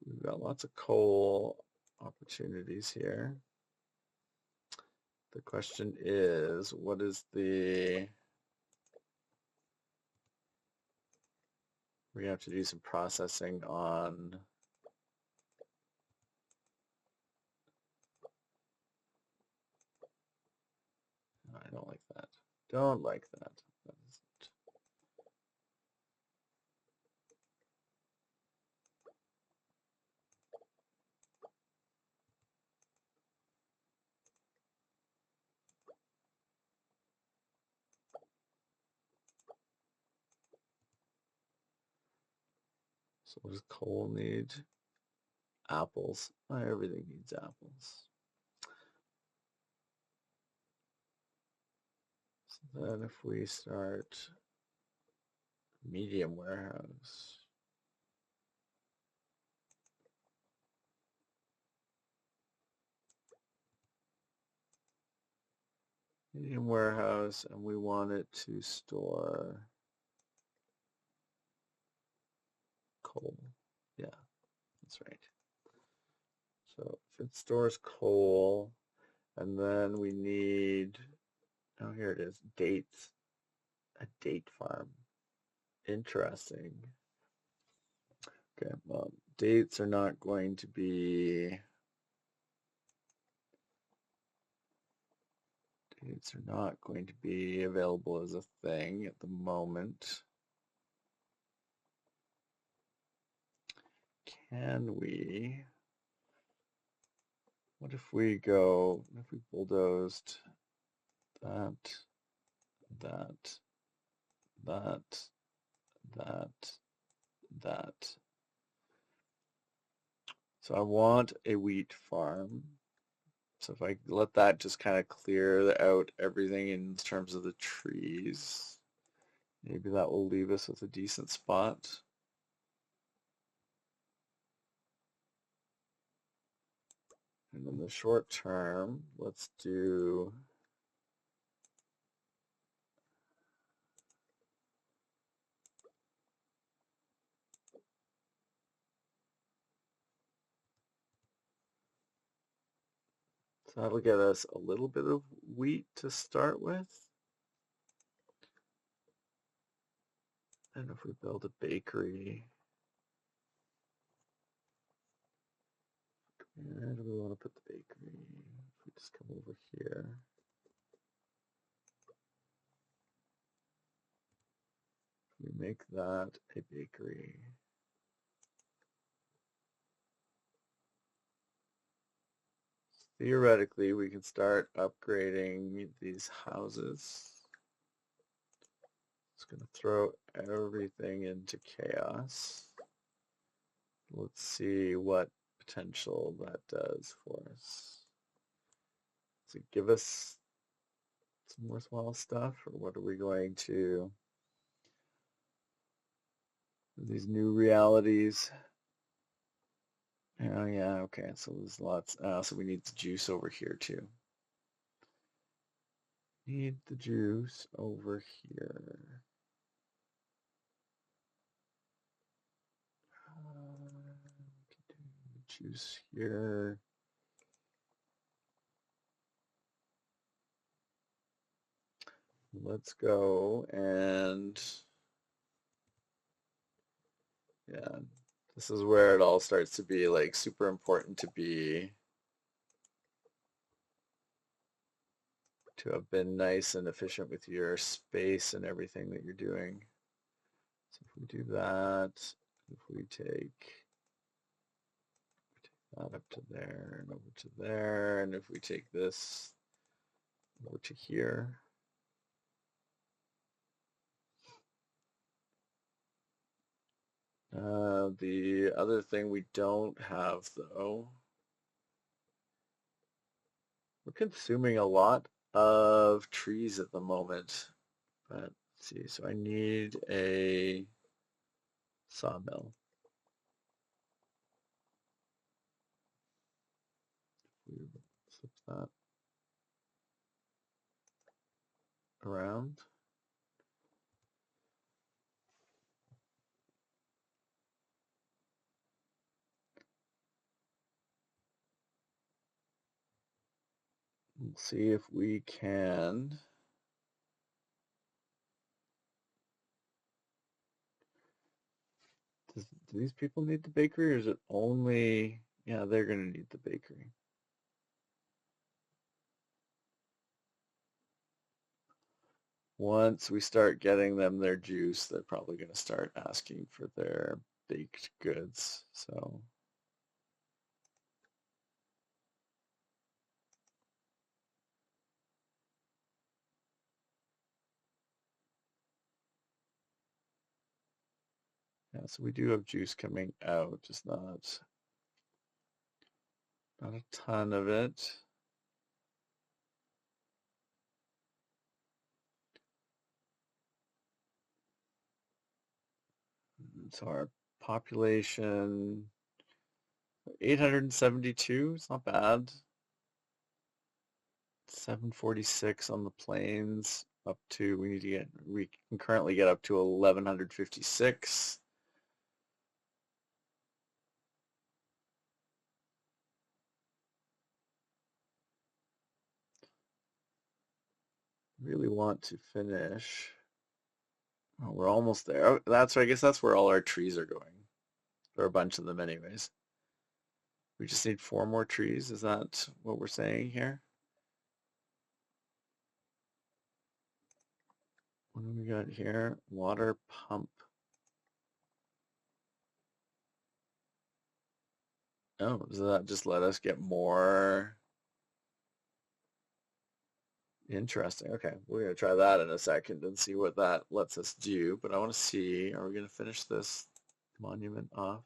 We've got lots of coal opportunities here. The question is, what is we have to do some processing on I don't like that. Don't like that. So what does coal need? Apples. Everything needs apples. So then if we start medium warehouse, and we want it to store coal. Yeah, that's right. So if it stores coal, and then we need, oh, here it is, dates, a date farm. Interesting. Okay, well, dates are not going to be available as a thing at the moment. Can we What if we bulldozed that, that, that, that, that. So I want a wheat farm. So if I let that just kind of clear out everything in terms of the trees, maybe that will leave us with a decent spot. And in the short term, let's do so that'll get us a little bit of wheat to start with. And if we build a bakery, where do we want to put the bakery? If we just come over here. We make that a bakery. Theoretically, we can start upgrading these houses. It's going to throw everything into chaos. Let's see what potential that does for us. Does it give us some worthwhile stuff, or what are we going to, these new realities? Oh yeah, okay, so there's lots. So we need the juice over here too. Need the juice over here. Juice here. Let's go and yeah, this is where it all starts to be like super important to have been nice and efficient with your space and everything that you're doing. So if we do that, if we take that up to there and over to there, and if we take this over to here, the other thing we don't have though, we're consuming a lot of trees at the moment, but let's see, so I need a sawmill. We flip that around. Let's see if we can. Do these people need the bakery, or is it only, yeah, they're going to need the bakery. Once we start getting them their juice, they're probably going to start asking for their baked goods. So yeah, so we do have juice coming out, just not a ton of it. So our population, 872, it's not bad. 746 on the plains, up to, we can currently get up to 1156. Really want to finish. Oh, we're almost there. Oh, I guess that's where all our trees are going. There are a bunch of them anyways. We just need 4 more trees. Is that what we're saying here? What do we got here? Water pump. Oh, does that just let us get more? Interesting. Okay, we're gonna try that in a second and see what that lets us do. But I want to see, are we gonna finish this monument off?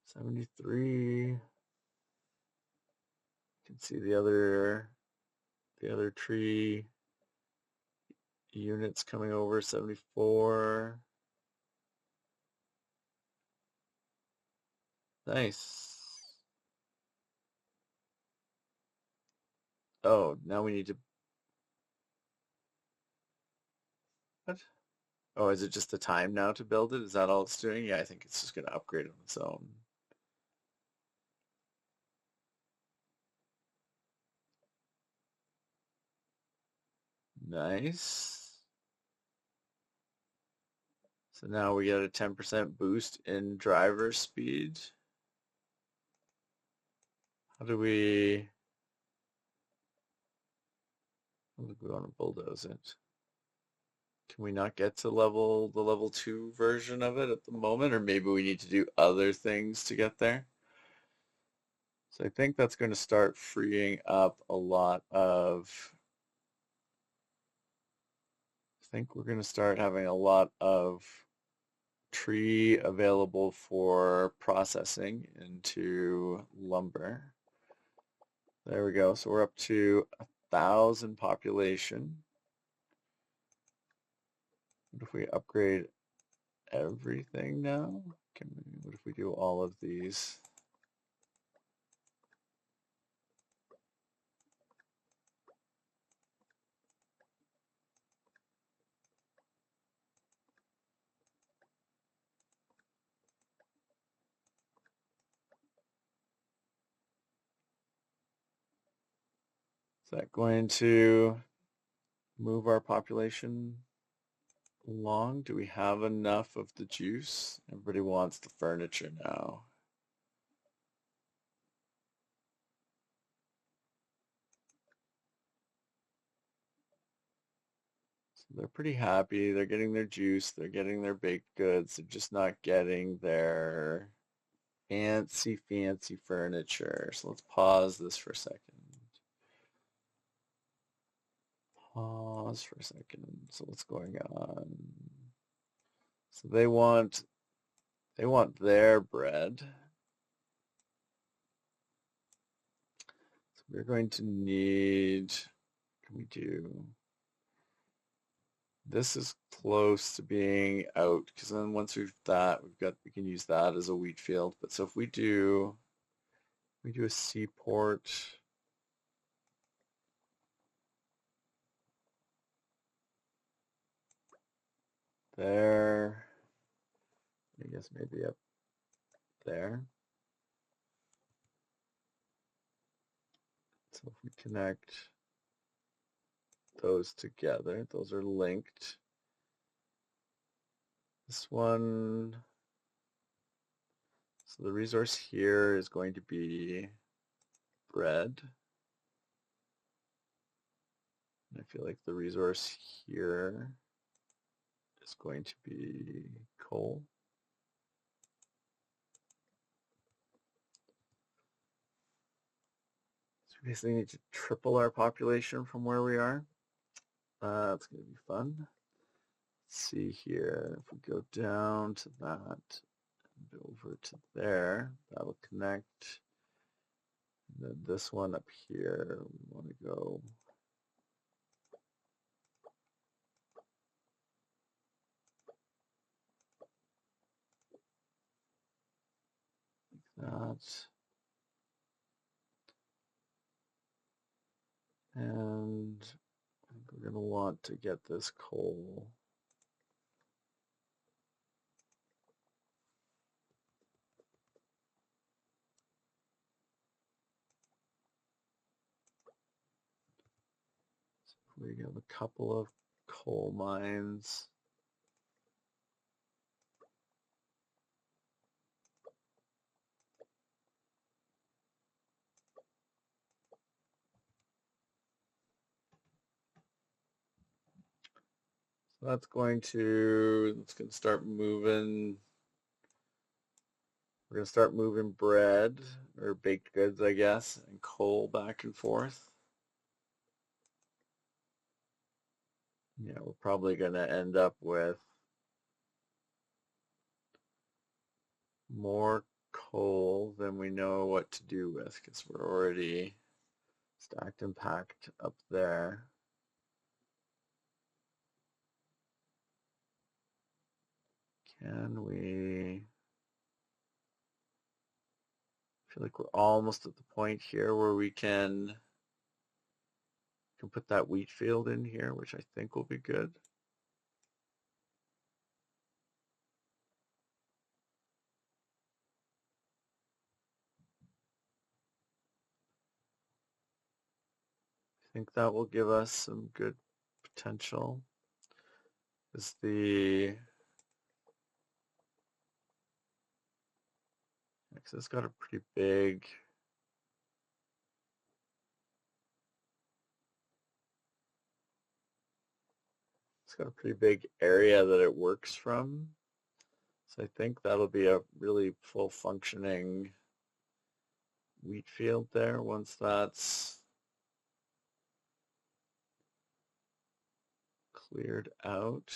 73. You can see the other tree units coming over, 74. Nice. Oh, now we need to, what? Oh, is it just the time now to build it? Is that all it's doing? Yeah, I think it's just going to upgrade on its own. Nice. So now we get a 10% boost in driver speed. How do we, how do we want to bulldoze it? Can we not get to the level 2 version of it at the moment? Or maybe we need to do other things to get there? So I think that's going to start freeing up a lot of, I think we're going to start having a lot of tree available for processing into lumber. There we go. So we're up to 1,000 population. What if we upgrade everything now? What if we do all of these? Is that going to move our population along? Do we have enough of the juice? Everybody wants the furniture now. So they're pretty happy. They're getting their juice. They're getting their baked goods. They're just not getting their fancy furniture. So let's pause this for a second. Pause for a second. So what's going on? So they want their bread. So we're going to need, can we do, this is close to being out because then once we can use that as a wheat field. But so if we do a seaport, there, I guess maybe up there. So if we connect those together, those are linked. This one, so the resource here is going to be bread. And I feel like the resource here is going to be coal. So we basically need to triple our population from where we are. It's going to be fun. Let's see here. If we go down to that and over to there, that'll connect. And then this one up here, we want to go like that. And we're going to want to get this coal. So we have a couple of coal mines. That's going to, it's going to start moving. We're going to start moving bread or baked goods, I guess, and coal back and forth. Yeah, we're probably going to end up with more coal than we know what to do with because we're already stacked and packed up there. Can we? I feel like we're almost at the point here where we can put that wheat field in here, which I think will be good. I think that will give us some good potential. Is the it's got a pretty big area that it works from. So I think that'll be a really full functioning wheat field there once that's cleared out.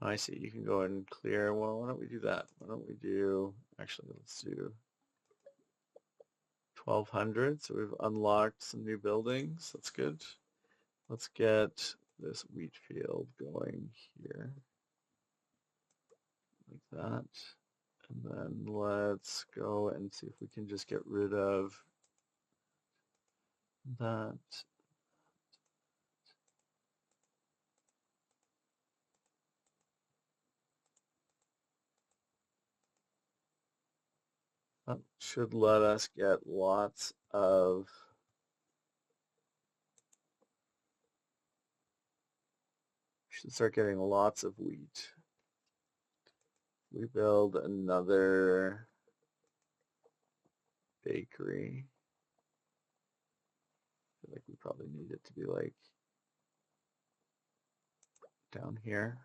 I see, you can go and clear. Well, why don't we do that? Why don't we do, actually, let's do 1200. So we've unlocked some new buildings. That's good. Let's get this wheat field going here. Like that. And then let's go and see if we can just get rid of that. That should let us get lots of should start getting lots of wheat. We build another bakery. I feel like we probably need it to be like down here.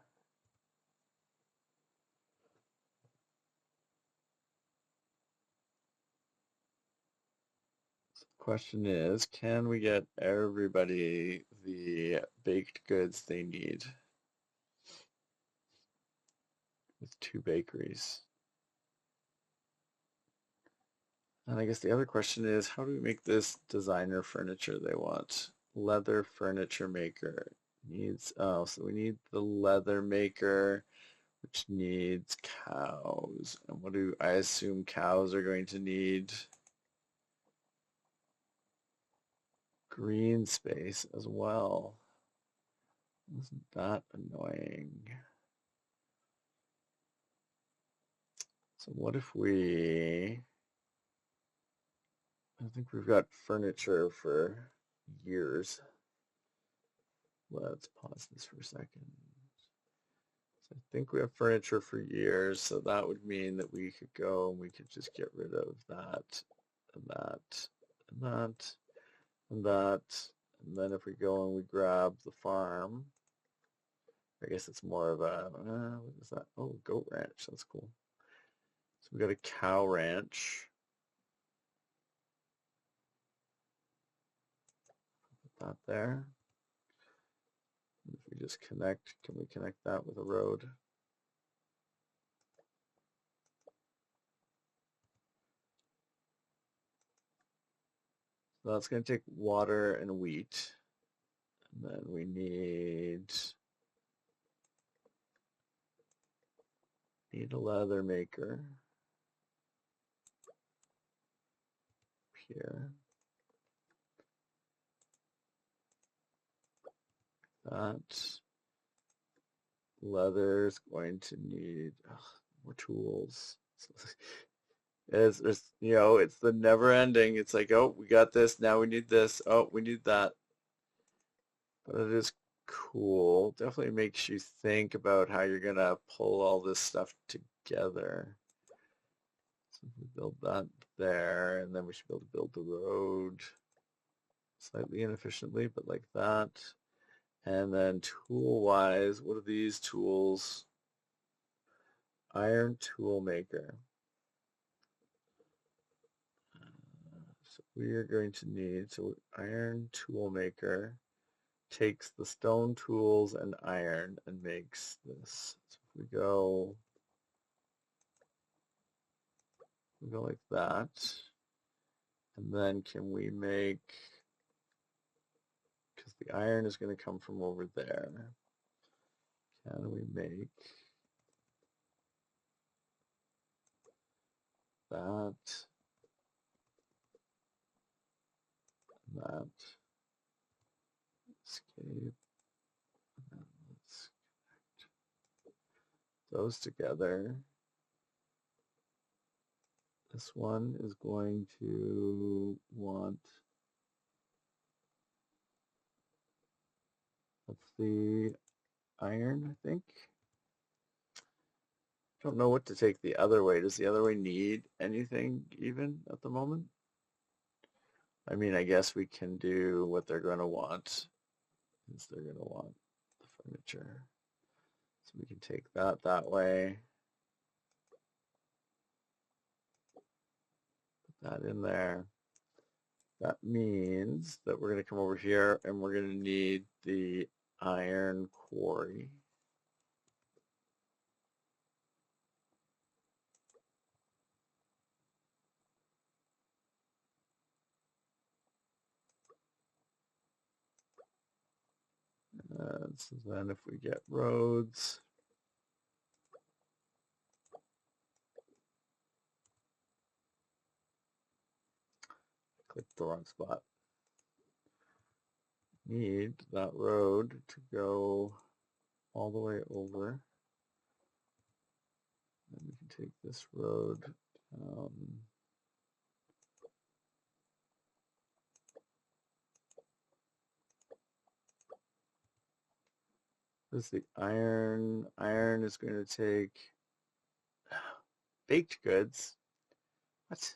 So the question is, can we get everybody the baked goods they need with 2 bakeries? And I guess the other question is, how do we make this designer furniture they want? Leather furniture maker needs, oh, so we need the leather maker, which needs cows. And what do I assume cows are going to need? Green space as well. Isn't that annoying? So what if we, I think we've got furniture for years. Let's pause this for a second. So I think we have furniture for years, so that would mean that we could go and we could just get rid of that and that and that and that. And then if we go and we grab the farm, I guess it's more of a, what is that? Oh, goat ranch. That's cool. So we got a cow ranch. Put that there. And if we just connect, can we connect that with a road? So that's going to take water and wheat. And then we need a leather maker here. That leather is going to need more tools. It's you know, it's the never ending. It's like, oh, we got this, now we need this. Oh, we need that. But it is cool. Definitely makes you think about how you're gonna pull all this stuff together. So if we build that there, and then we should be able to build the road slightly inefficiently, but like that. And then tool-wise, what are these tools? Iron tool maker. So we are going to need, so iron tool maker takes the stone tools and iron and makes this. So if we go like that, and then can we make, because the iron is going to come from over there, can we make that, that, escape, and then let's connect those together. This one is going to want, that's the iron, I think. Don't know what to take the other way. Does the other way need anything even at the moment? I mean, I guess we can do what they're going to want, is they're going to want the furniture. So we can take that way, put that in there. That means that we're going to come over here and we're going to need the iron quarry. So then if we get roads, click the wrong spot. Need that road to go all the way over. And we can take this road down. This is the iron. Iron is going to take baked goods. What?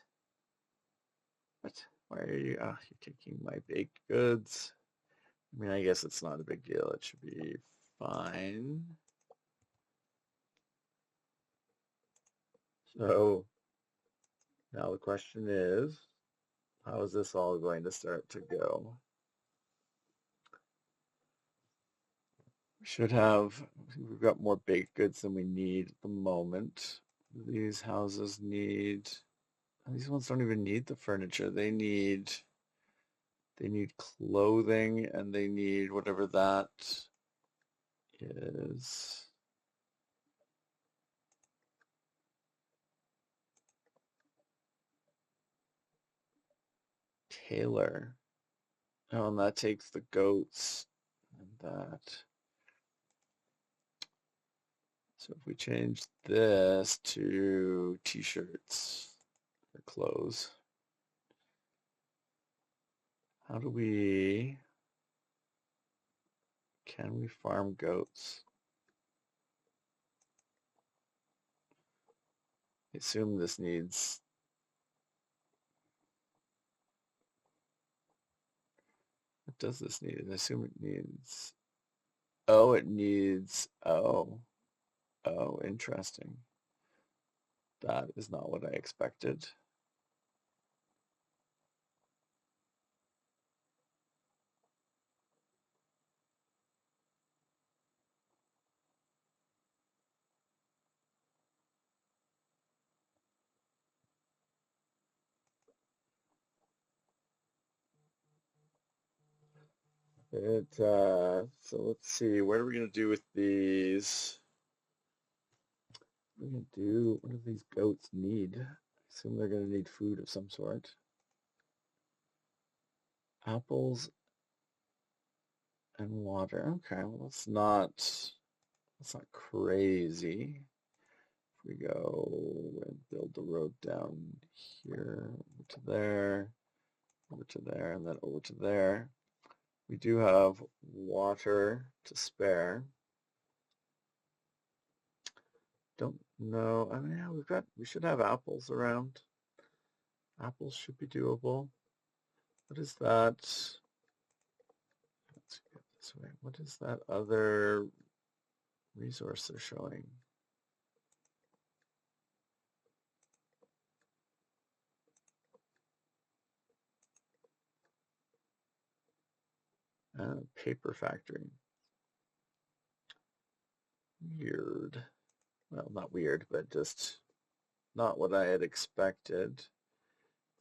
What? Why are you? Oh, you're taking my baked goods. I mean, I guess it's not a big deal. It should be fine. So now the question is, how is this all going to start to go? We should have, we've got more baked goods than we need at the moment. These houses need, these ones don't even need the furniture. They need clothing and they need whatever that is. Tailor. Oh, and that takes the goats and that. So if we change this to t-shirts or clothes, how do we, can we farm goats? I assume this needs, what does this need? I assume it needs, oh, it needs, oh, interesting. That is not what I expected. So let's see, what are we gonna do with these? What are we gonna do? What do these goats need? I assume they're gonna need food of some sort. Apples and water. Okay, well that's not crazy. If we go and build the road down here, over to there, over to there, and then over to there. We do have water to spare. Don't know. I mean, yeah, we should have apples around. Apples should be doable. What is that? Let's get this way. What is that other resource they're showing? Paper factory. Weird. Well, not weird, but just not what I had expected.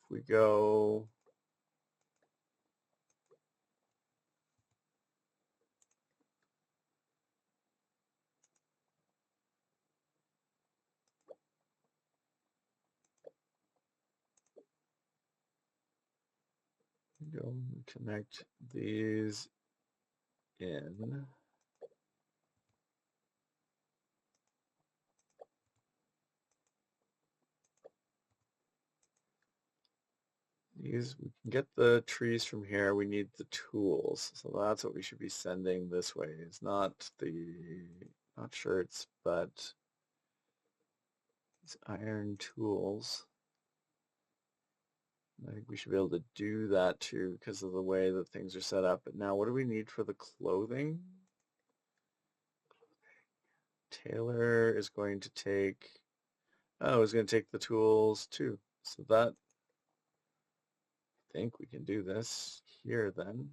If we go connect these in. These, we can get the trees from here. We need the tools. So that's what we should be sending this way. It's not the, not shirts, but these iron tools. I think we should be able to do that too because of the way that things are set up. But now what do we need for the clothing? Taylor is going to take, oh, he's going to take the tools too. So that, I think we can do this here then.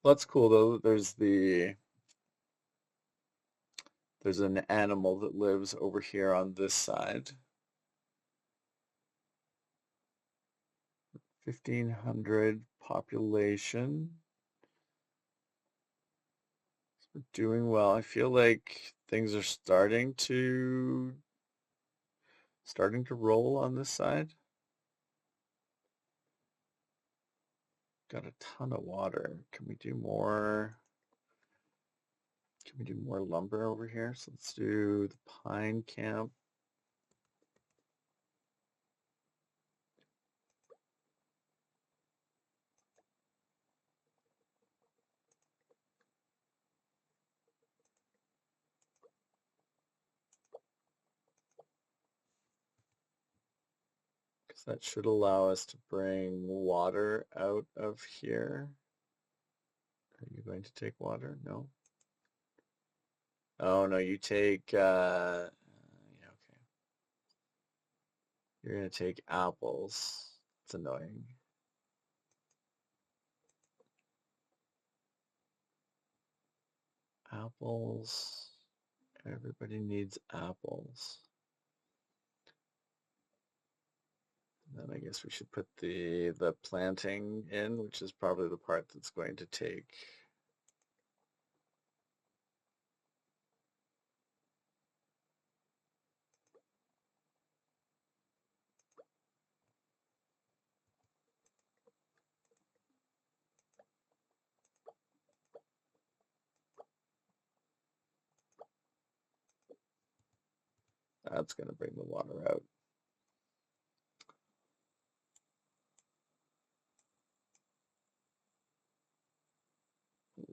Well, that's cool though. There's an animal that lives over here on this side. 1,500 population. We're doing well. I feel like things are starting to roll on this side. Got a ton of water. Can we do more? Can we do more lumber over here? So let's do the pine camp. Because that should allow us to bring water out of here. Are you going to take water? No. Oh no, you take yeah, okay. You're gonna take apples. It's annoying. Apples. Everybody needs apples. And then I guess we should put the planting in, which is probably the part that's going to take. That's going to bring the water out.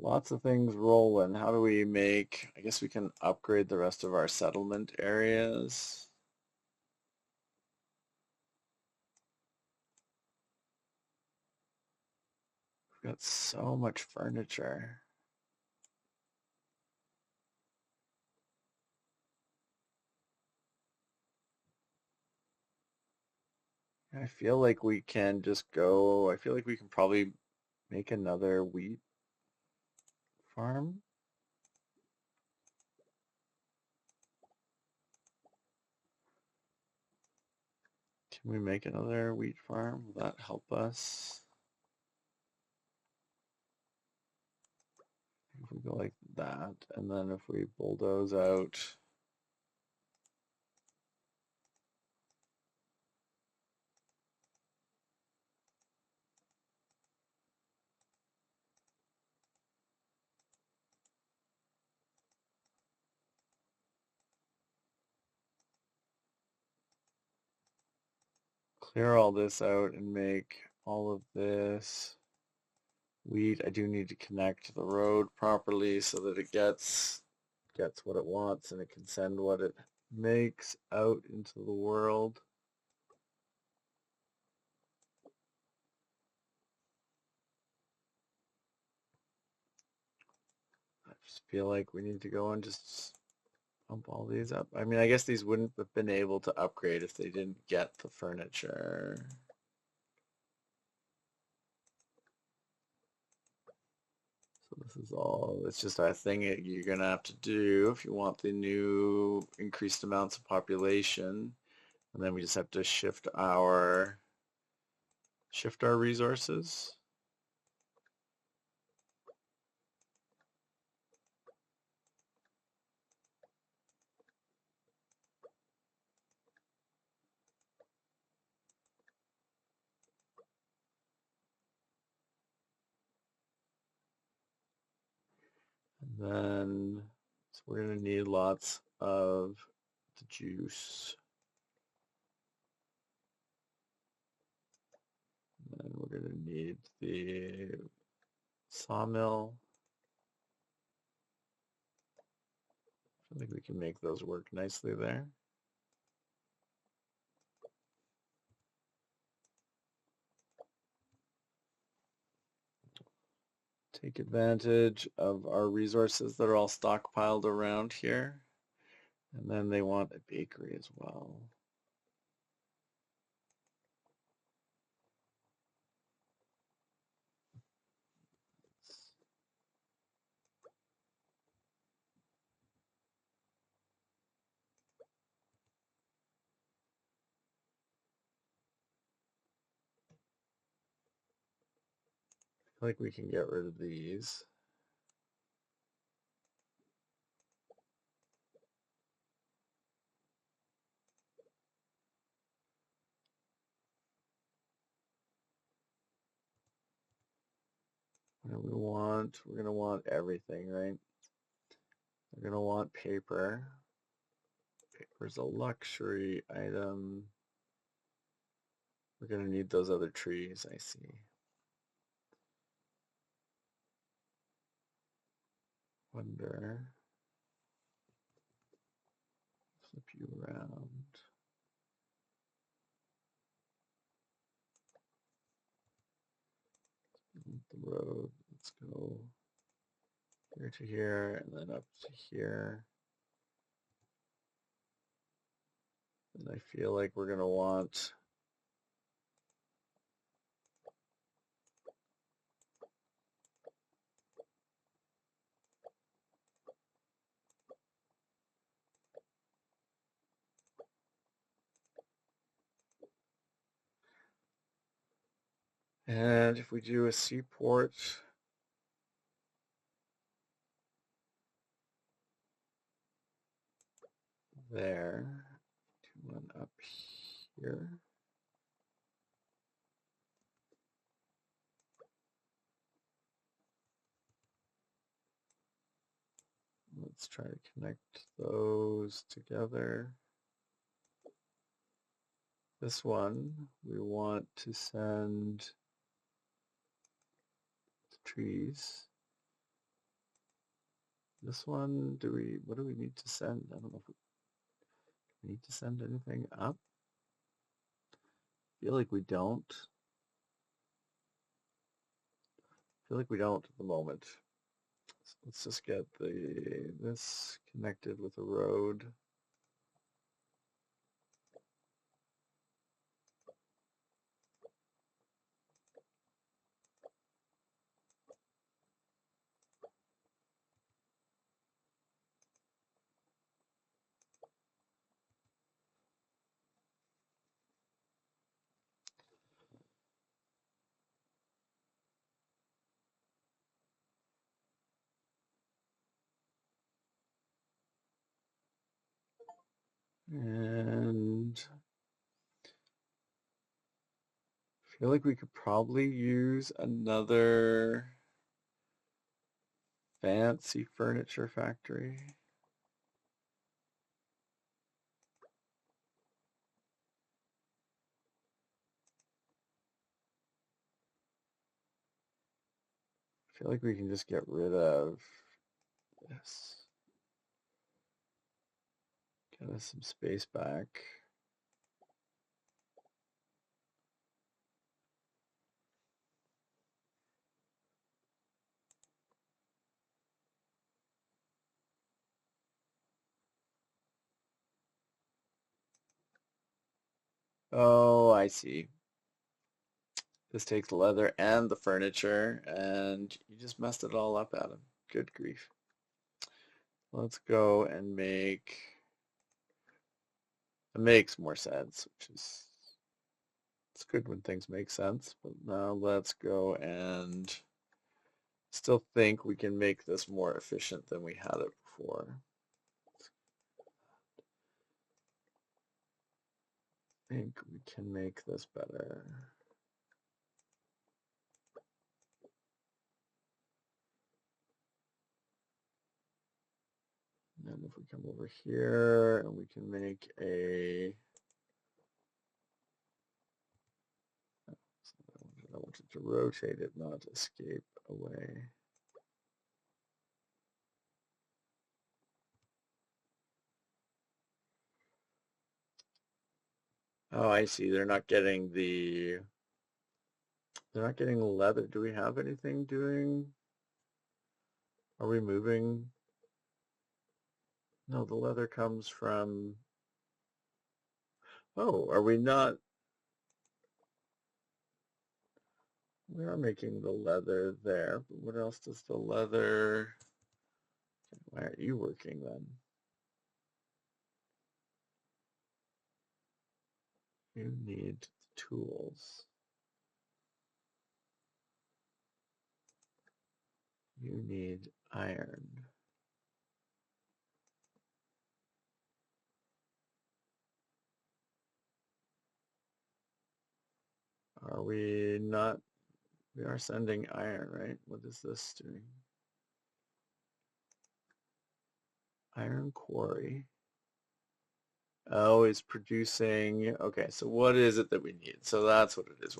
Lots of things rolling. How do we make, I guess we can upgrade the rest of our settlement areas. We've got so much furniture. I feel like we can just go, I feel like we can probably make another wheat farm. Can we make another wheat farm? Will that help us? If we go like that, and then if we bulldoze out, clear all this out and make all of this wheat. I do need to connect the road properly so that it gets what it wants and it can send what it makes out into the world. I just feel like we need to go and just pump all these up. I mean, I guess these wouldn't have been able to upgrade if they didn't get the furniture. So this is all, it's just a thing that you're going to have to do if you want the new increased amounts of population. And then we just have to shift our resources. And then, so we're going to need lots of the juice. And then we're going to need the sawmill. I think we can make those work nicely there. Take advantage of our resources that are all stockpiled around here. And then they want a bakery as well. I feel like we can get rid of these. What do we want? We're going to want everything, right? We're going to want paper. Paper's a luxury item. We're going to need those other trees, I see. Wonder. Flip you around. The road. Let's go here to here and then up to here. And I feel like we're going to want and if we do a seaport, there, do one up here. Let's try to connect those together. This one, we want to send the trees. This one, what do we need to send? I don't know if we need to send anything up. I feel like we don't. I feel like we don't at the moment. So let's just get this connected with a road. And I feel like we could probably use another fancy furniture factory. feel like we can just get rid of this. Get us some space back. Oh, I see. This takes leather and the furniture, and you just messed it all up, Adam. Good grief. Let's go and make... It makes more sense, which is... It's good when things make sense, but now let's go and still think we can make this more efficient than we had it before. I think we can make this better. And then if we come over here and we can make a... I wanted to rotate it, not escape away. Oh, I see. They're not getting the leather. Do we have anything doing? Are we moving? No, the leather comes from... Oh, are we not? We are making the leather there, but what else does the leather... Why aren't you working then? You need tools. You need iron. Are we not? We are sending iron, right? What is this doing? Iron quarry. Oh, it's producing. Okay, so what is it that we need? So that's what it is.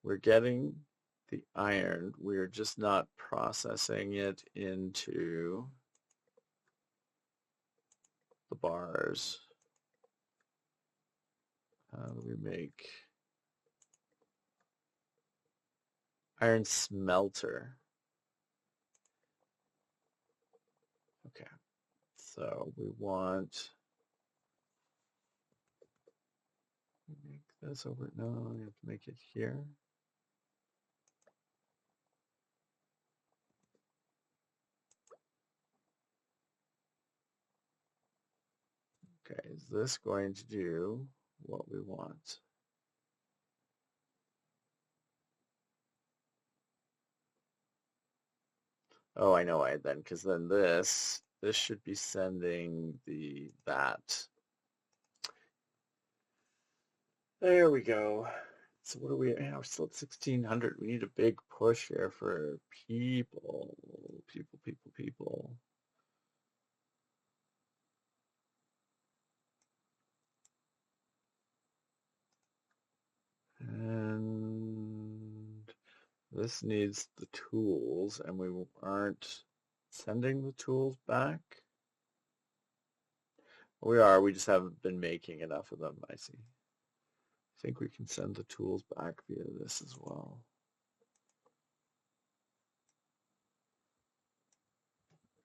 We're getting the iron. We're just not processing it into the bars. How do we make iron smelter? Okay, so we want make this over. No, we have to make it here. Okay, is this going to do what we want? Oh, I know why then, because then this should be sending that. There we go. So what do we have? We're still at 1600. We need a big push here for people. People. And this needs the tools, and we aren't sending the tools back. We are, we just haven't been making enough of them, I see. I think we can send the tools back via this as well.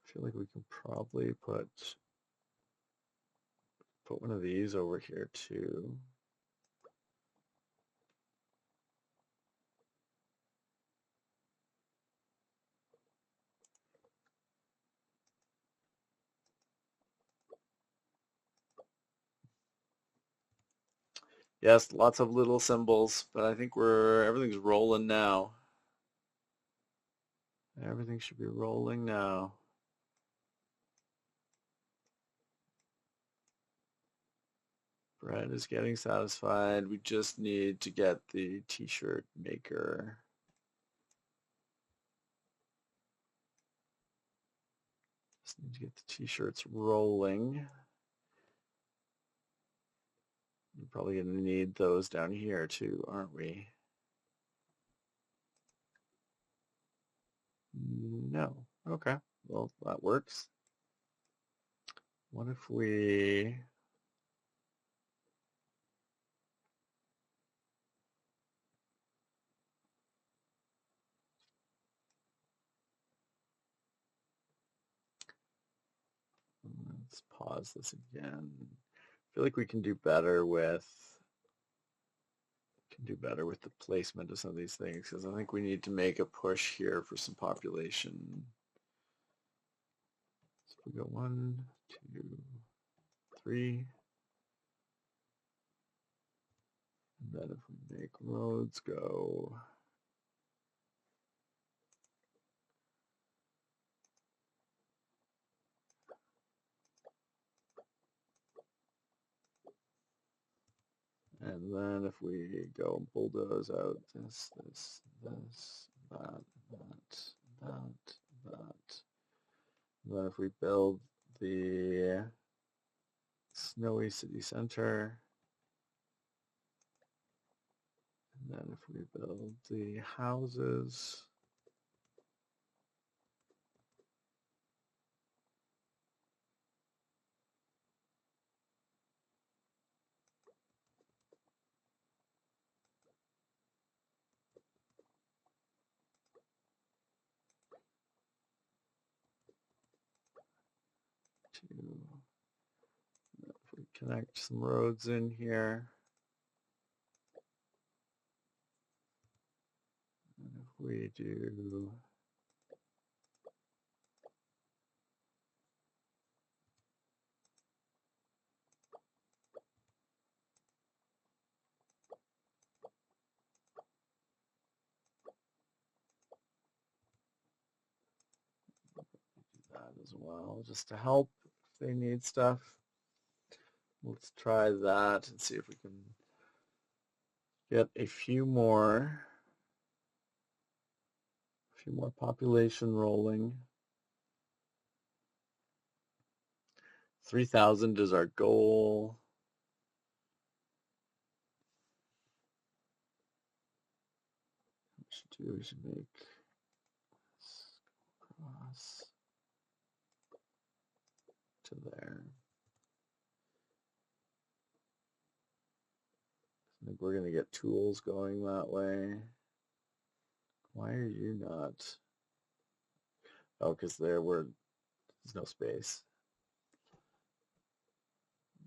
I feel like we can probably put one of these over here too. Yes, lots of little symbols, but I think everything's rolling now. Everything should be rolling now. Brett is getting satisfied. We just need to get the t-shirt maker. Just need to get the t-shirts rolling. We're probably going to need those down here too, aren't we? know. Okay, well, that works. What if we... Let's pause this again. I feel like we can do better with the placement of some of these things because I think we need to make a push here for some population. So we go 1, 2, 3. And then if we make roads go and then if we go bulldoze out this, that, that. And then if we build the snowy city center, and then if we build the houses, if we connect some roads in here, and if we do that as well, just to help if they need stuff. Let's try that and see if we can get a few more population rolling. 3,000 is our goal. We should make cross to there. I think we're going to get tools going that way. Why are you not? Oh, because there's no space.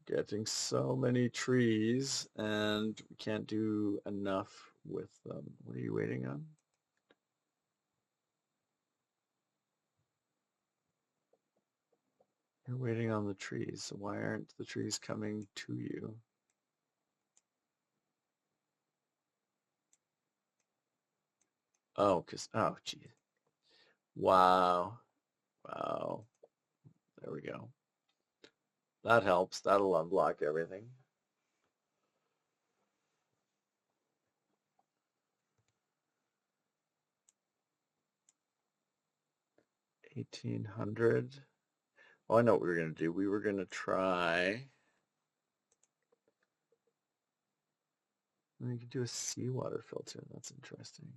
Getting so many trees and we can't do enough with them. What are you waiting on? You're waiting on the trees, so why aren't the trees coming to you? Oh, oh, geez. Wow. Wow. There we go. That helps. That'll unblock everything. 1,800. Oh, I know what we were going to do. We were going to try... We could do a seawater filter. That's interesting.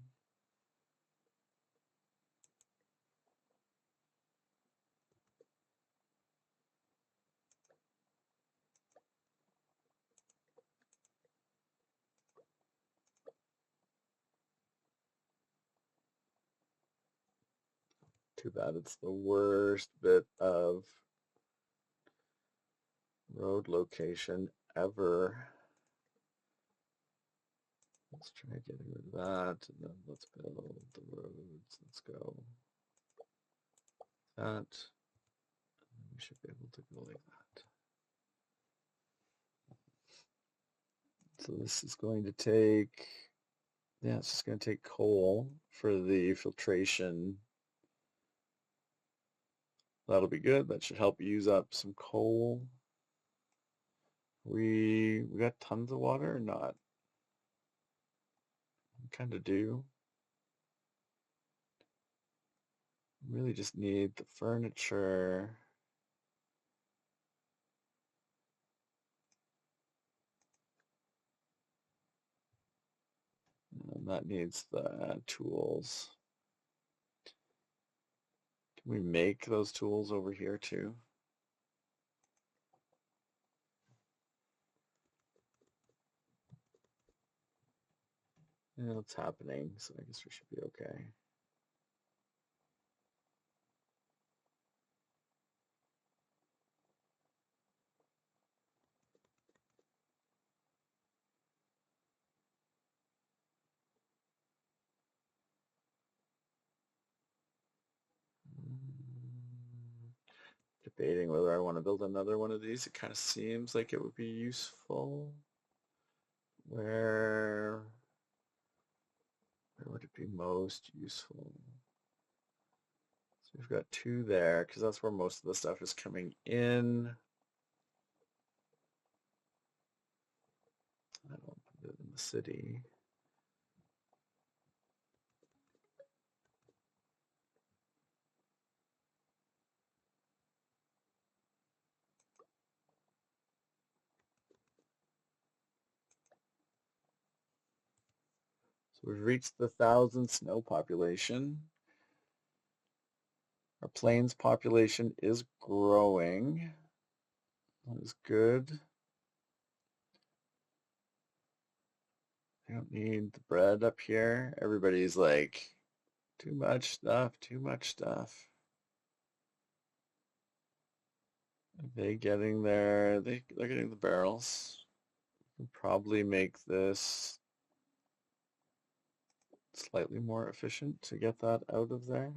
Too bad it's the worst bit of road location ever. Let's try getting rid of that, and then let's build the roads. Let's go that. We should be able to go like that. So this is going to take, yeah, it's just going to take coal for the filtration. That'll be good. That should help use up some coal. We got tons of water or not? We kind of do. Really just need the furniture. And that needs the tools. Can we make those tools over here too? Yeah, it's happening, so I guess we should be okay. Debating whether I want to build another one of these. It kind of seems like it would be useful. Where would it be most useful? So we've got two there because that's where most of the stuff is coming in. I don't put it in the city. So we've reached the 1,000 snow population. Our plains population is growing. That is good. I don't need the bread up here. Everybody's like, too much stuff, too much stuff. Are they getting there? They're getting the barrels. We can probably make this slightly more efficient to get that out of there.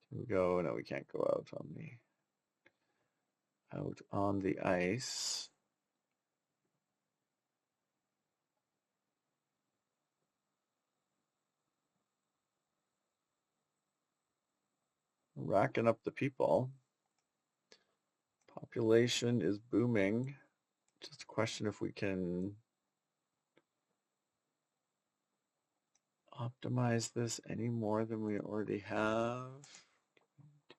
Can we go? No, we can't go out on the ice. Racking up the people. Population is booming. Just a question if we can optimize this any more than we already have.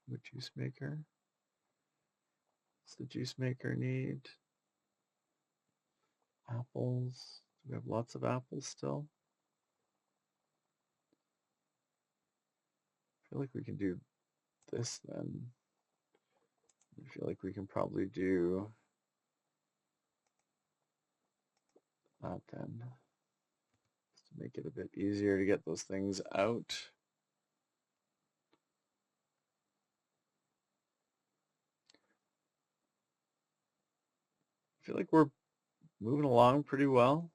Do a juice maker. What's the juice maker need? Apples. Do we have lots of apples still? I feel like we can do this then. I feel like we can probably do that then. Just to make it a bit easier to get those things out. I feel like we're moving along pretty well.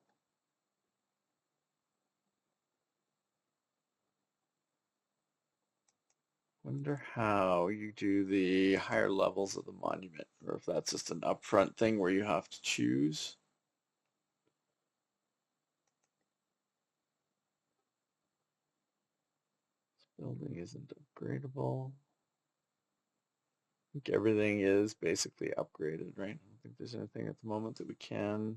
Wonder how you do the higher levels of the monument, or if that's just an upfront thing where you have to choose. This building isn't upgradable. I think everything is basically upgraded, right? I don't think there's anything at the moment that we can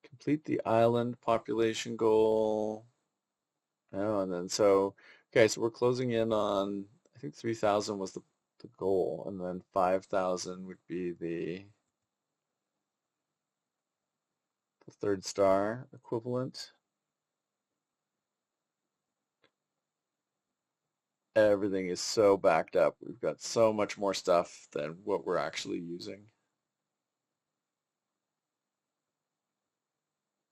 complete the island population goal. Oh, and then okay, so we're closing in on, I think 3,000 was the goal, and then 5,000 would be the third star equivalent. Everything is so backed up. We've got so much more stuff than what we're actually using.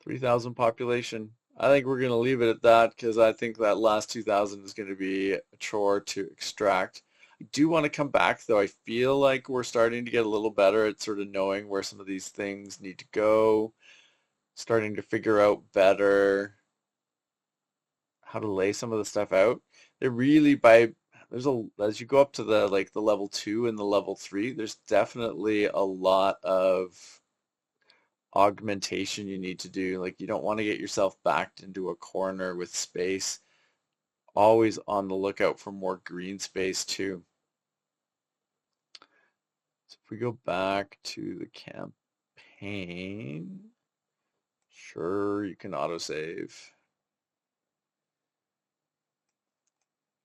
3,000 population. I think we're going to leave it at that because I think that last 2,000 is going to be a chore to extract. I do want to come back though. I feel like we're starting to get a little better at sort of knowing where some of these things need to go, starting to figure out better how to lay some of the stuff out. It really as you go up to the level 2 and the level 3, there's definitely a lot of augmentation you need to do. Like you don't want to get yourself backed into a corner with space. Always on the lookout for more green space too. So if we go back to the campaign, sure, you can autosave.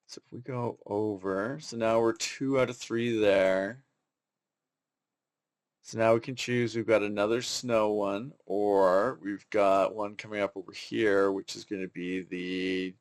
So if we go over, so now we're 2 out of 3 there. So now we can choose, we've got another snow one, or we've got one coming up over here, which is going to be the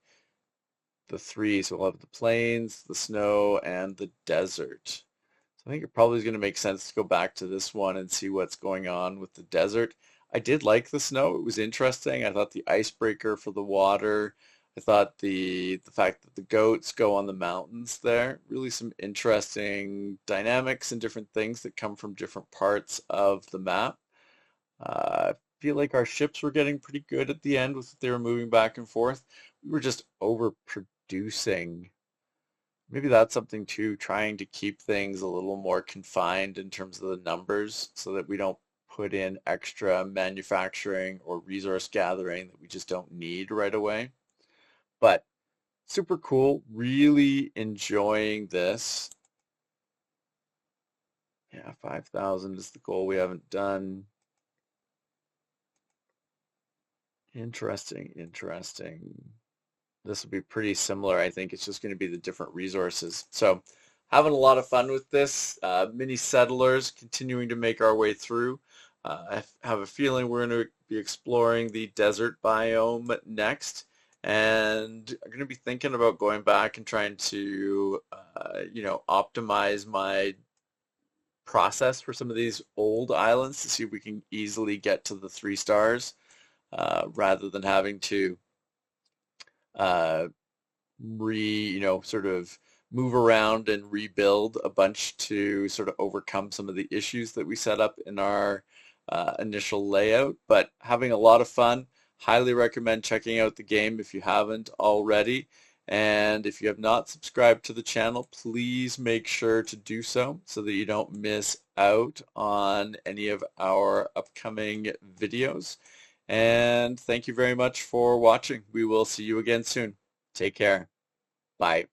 the three. So we'll have the plains, the snow, and the desert. So I think it probably is going to make sense to go back to this one and see what's going on with the desert. I did like the snow. It was interesting. I thought the icebreaker for the water. I thought the fact that the goats go on the mountains there, really some interesting dynamics and different things that come from different parts of the map. I feel like our ships were getting pretty good at the end with what they were moving back and forth. We were just overproducing. Maybe that's something too, trying to keep things a little more confined in terms of the numbers so that we don't put in extra manufacturing or resource gathering that we just don't need right away. But super cool, really enjoying this. Yeah, 5,000 is the goal we haven't done. Interesting, interesting. This will be pretty similar. I think it's just going to be the different resources. So having a lot of fun with this. Mini settlers continuing to make our way through. I have a feeling we're going to be exploring the desert biome next. And I'm going to be thinking about going back and trying to, optimize my process for some of these old islands to see if we can easily get to the 3 stars rather than having to uh, sort of move around and rebuild a bunch to sort of overcome some of the issues that we set up in our initial layout. But having a lot of fun. Highly recommend checking out the game if you haven't already. And if you have not subscribed to the channel, please make sure to do so that you don't miss out on any of our upcoming videos. And thank you very much for watching. We will see you again soon. Take care. Bye.